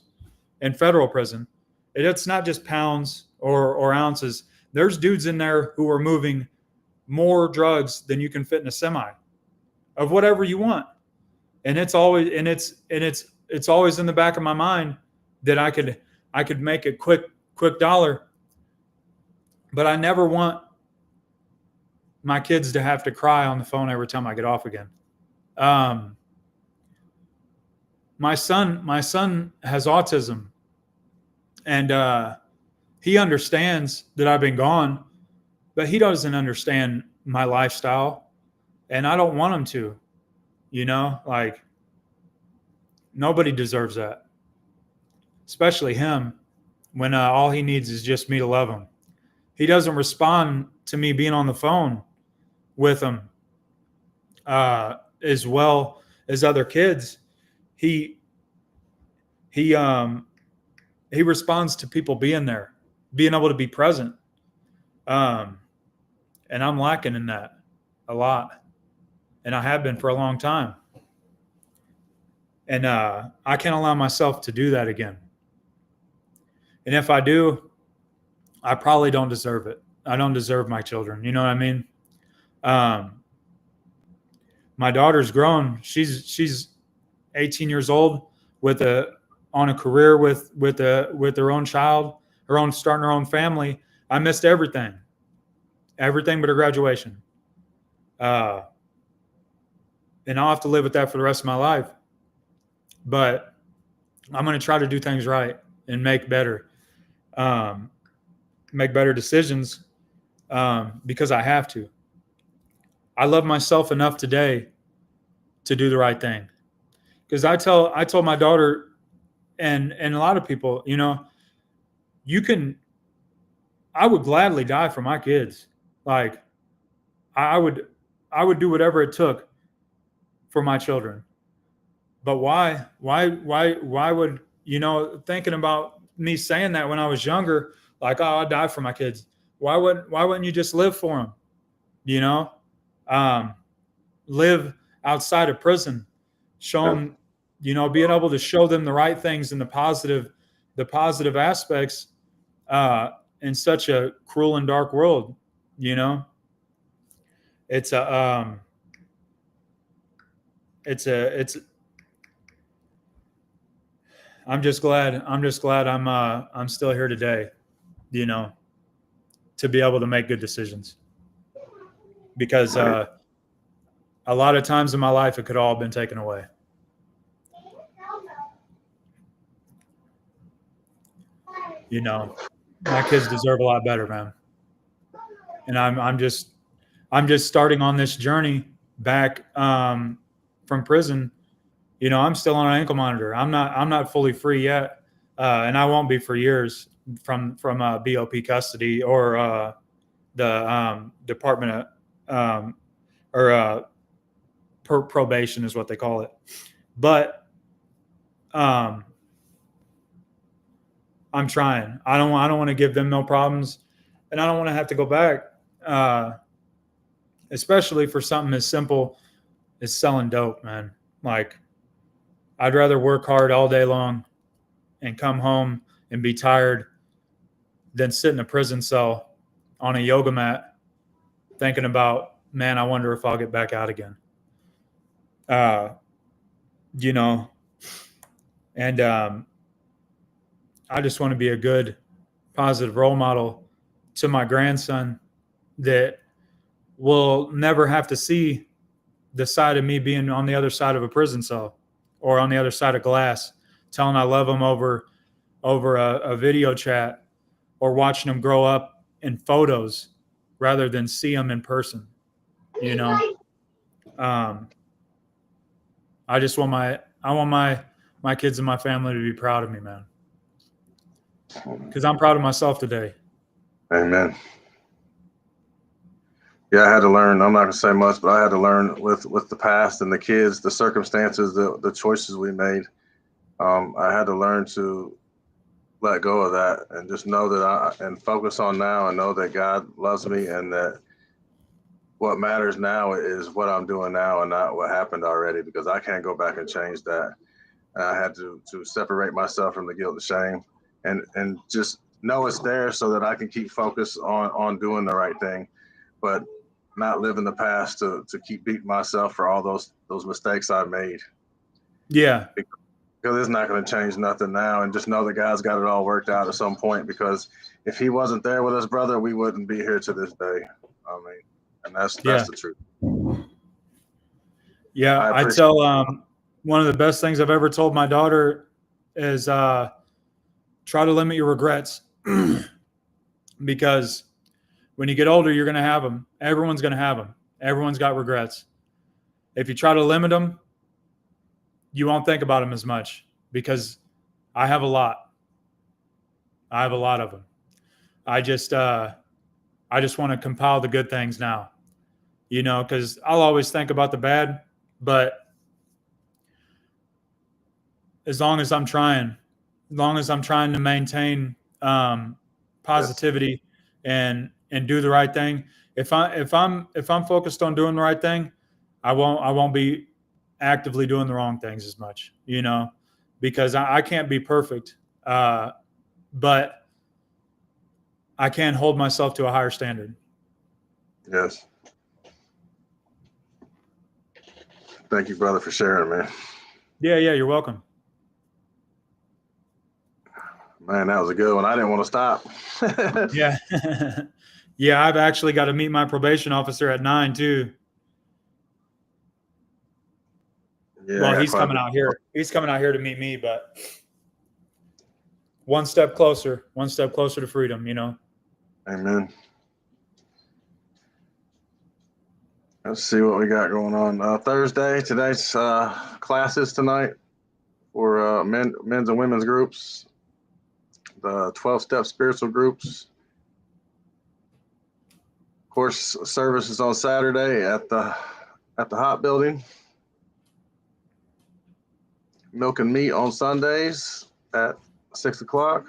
in federal prison. It's not just pounds or ounces. There's dudes in there who are moving more drugs than you can fit in a semi of whatever you want. And it's always in the back of my mind that I could make a quick dollar, but I never want my kids to have to cry on the phone every time I get off again. Um, my son has autism, and he understands that I've been gone, but he doesn't understand my lifestyle, and I don't want him to. You know, like nobody deserves that, especially him. When all he needs is just me to love him. He doesn't respond to me being on the phone with him as well as other kids. He he um he responds to people being there, being able to be present. Um, and I'm lacking in that a lot, and I have been for a long time. And I can't allow myself to do that again. And if I do, I probably don't deserve it. I don't deserve my children. You know what I mean? Um, my daughter's grown. She's 18 years old with a on a career with her own child, her own starting her own family. I missed everything but her graduation, uh, and I'll have to live with that for the rest of my life. But I'm going to try to do things right and um, make better decisions because I have to. I love myself enough today to do the right thing. Because I told my daughter and a lot of people, you know, you can I would gladly die for my kids. Like I would I would do whatever it took for my children. But why would you know thinking about me saying that when I was younger, like oh I'd die for my kids. Why wouldn't you just live for them? You know, um, live outside of prison, show them, you know, being able to show them the right things and the positive aspects uh, in such a cruel and dark world. You know, it's a it's I'm just glad I'm still here today, you know, to be able to make good decisions because a lot of times in my life it could all have been taken away. You know, my kids deserve a lot better, man. And I'm just starting on this journey back from prison. You know, I'm still on an ankle monitor. I'm not fully free yet, and I won't be for years from BOP custody or the Department of or probation is what they call it. But um, I'm trying. I don't want to give them no problems, and I don't want to have to go back, especially for something as simple as selling dope, man. Like I'd rather work hard all day long and come home and be tired than sit in a prison cell on a yoga mat thinking about man, I wonder if I'll get back out again. You know, and I just want to be a good, positive role model to my grandson that will never have to see the side of me being on the other side of a prison cell or on the other side of glass, telling I love him over a video chat, or watching him grow up in photos rather than see him in person. You know, I just want my kids and my family to be proud of me, man, because I'm proud of myself today. Amen. Yeah, I had to learn. I'm not gonna say much, but I had to learn with the past and the kids, the circumstances, the choices we made. I had to learn to let go of that and just know that and focus on now, and know that God loves me, and that what matters now is what I'm doing now and not what happened already, because I can't go back and change that. And I had to separate myself from the guilt and shame, and just know it's there so that I can keep focused on doing the right thing, but not live in the past to keep beating myself for all those mistakes I made. Yeah. Because it's not going to change nothing now. And just know that God's got it all worked out at some point, because if he wasn't there with us, brother, we wouldn't be here to this day. I mean, and that's the truth. Yeah. I tell one of the best things I've ever told my daughter is try to limit your regrets, because when you get older, you're going to have them. Everyone's going to have them. Everyone's got regrets. If you try to limit them, you won't think about them as much, because I have a lot. I have a lot of them. I just want to compile the good things now, you know, because I'll always think about the bad, but as long as I'm trying to maintain positivity and do the right thing. If I'm focused on doing the right thing, I won't be actively doing the wrong things as much, you know, because I can't be perfect, but I can hold myself to a higher standard. Yes. Thank you, brother, for sharing, man. Yeah, you're welcome. Man, that was a good one. I didn't want to stop. Yeah. Yeah, I've actually got to meet my probation officer at 9 too. Yeah, well, he's coming out here. He's coming out here to meet me, but one step closer to freedom, you know? Amen. Let's see what we got going on. Thursday, today's classes tonight for men's and women's groups, the 12-step spiritual groups. Of course, services on Saturday at the Hot Building. Milk and meat on Sundays at 6 o'clock.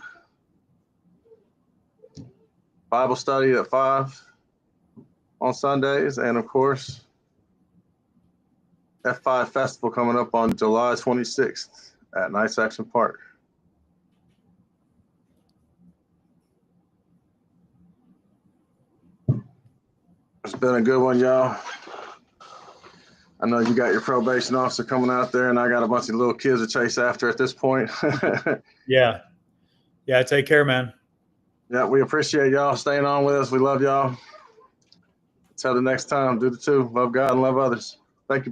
Bible study at 5 on Sundays, and of course, F5 Festival coming up on July 26th at Nice Action Park. It's been a good one, y'all. I know you got your probation officer coming out there, and I got a bunch of little kids to chase after at this point. Yeah. Take care, man. Yeah, we appreciate y'all staying on with us. We love y'all. Until the next time, do the two. Love God and love others. Thank you.